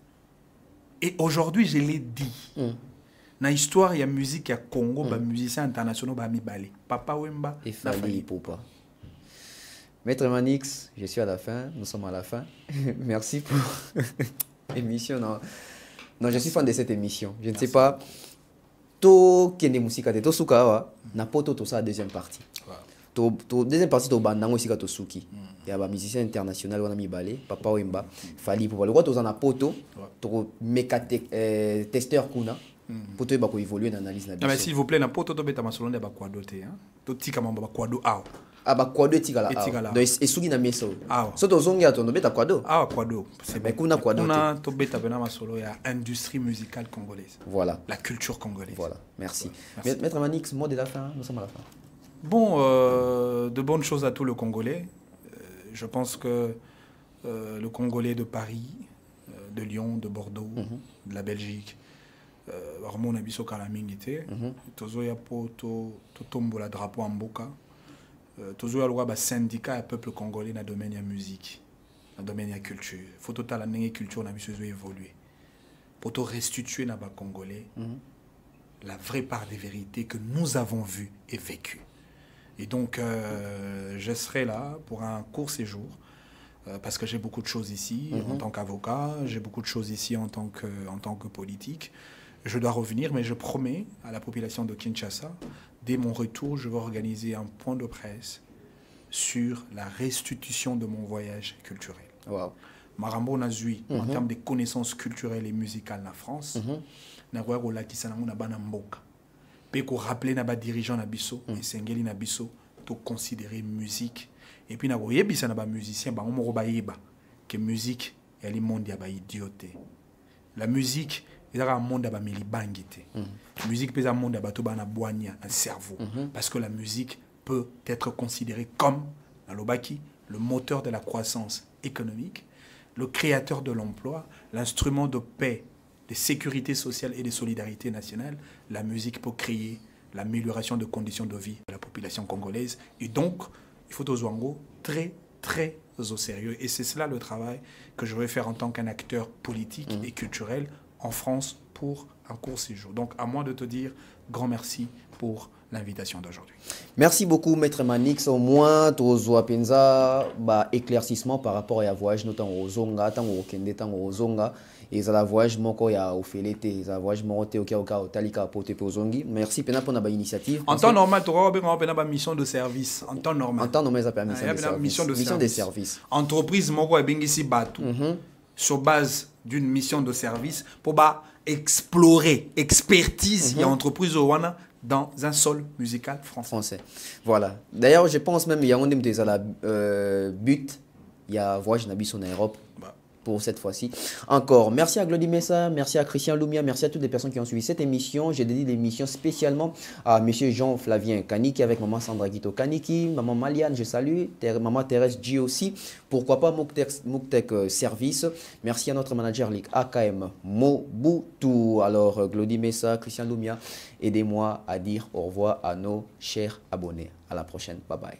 Et aujourd'hui, je l'ai dit. Dans l'histoire, il y a musique, il y a Congo, bah, musicien international, bah, mi balé. Papa Wemba. Et Fali Poupa. Maître Manix, je suis à la fin. Nous sommes à la fin. Merci pour l'émission. Non, je suis fan de cette émission. Je ne sais pas. To kende musika te to suka wa na poto to sa deuxième partie. To deuxième partie to bandango sika to suki. Ya ba musicien international wana mi balé, Papa Wemba, Fali Poupa. Le quoi to na poto to mekate testeur kuna. Pour te évoluer dans l'analyse. Mais s'il vous plaît, na poto to beta masolonde ba kwado te hein. To tika mamba ba kwado aw. Ah bah kwado tika la. Donc et sugi na meso. So to zonga to no beta kwado. Ah kwado. C'est mais kuna kwado. Kuna to beta bena masolo ya industrie musicale congolaise. Voilà. La culture congolaise. Voilà. Merci. Maître Manix, mot de la fin, nous sommes à la fin. Bon, de bonnes choses à tout le Congolais. Je pense que le Congolais de Paris, de Lyon, de Bordeaux, de la Belgique, Ramon Abisso Kalamingité, Tozo Yapo, Totombo la drapeau en Mboka, Tozo Yalwa syndicat et peuple congolais dans le domaine de la musique, dans le domaine de la culture. Il faut total la culture n'a pas évoluer. Pour te restituer dans le Congolais la vraie part des vérités que nous avons vues et vécues. Et donc, je serai là pour un court séjour parce que j'ai beaucoup de choses ici en tant qu'avocat, j'ai beaucoup de choses ici en tant que politique. Je dois revenir, mais je promets à la population de Kinshasa, dès mon retour, je vais organiser un point de presse sur la restitution de mon voyage culturel. Wow. Marambo Nazui, en termes de connaissances culturelles et musicales en France, na peut rappeler na ba dirigeant na biso et sengeli na biso to considérer musique et puis na yebisa na ba musicien ba ngomoko ba yeba que musique ya li monde ya ba idioté. La musique est un monde ya ba milibangi te. Musique pesa monde ya bato ba na boania na cerveau parce que la musique peut être considérée comme na lobaki le moteur de la croissance économique, le créateur de l'emploi, l'instrument de paix, de sécurité sociale et de solidarité nationale. La musique peut créer l'amélioration de conditions de vie de la population congolaise. Et donc, il faut aux Ouango très, très au sérieux. Et c'est cela le travail que je vais faire en tant qu'un acteur politique et culturel en France pour un court séjour. Donc, à moi de te dire grand merci pour l'invitation d'aujourd'hui. Merci beaucoup, Maître Manix. Au moins, tu as penza éclaircissement par rapport à la voyage, notamment aux Zonga, tant au Kende, tant aux Zonga. Et ça la voyage moko ya ofelete, ça voyage monté au talika pote pe ozongi. Merci pena pour na initiative. En temps normal, tu auras pena mission de service. En temps normal. En temps normal, ça permet mission de service. Entreprise moko e bengisi batu sur base d'une mission de service pour explorer, expertise et entreprise wana dans un sol musical français. Voilà. D'ailleurs, je pense même il y a un des but, il y a voyage nabiso en Europe. Pour cette fois-ci. Encore, merci à Glody Messa, merci à Christian Lumia, merci à toutes les personnes qui ont suivi cette émission. J'ai dédié l'émission spécialement à M. Jean-Flavien Kaniki avec maman Sandra Guito Kaniki, maman Maliane, je salue, maman Thérèse G aussi. Pourquoi pas Mouktech Service. Merci à notre manager Ligue AKM Mobutu. Alors, Glody Messa, Christian Lumia, aidez-moi à dire au revoir à nos chers abonnés. À la prochaine. Bye bye.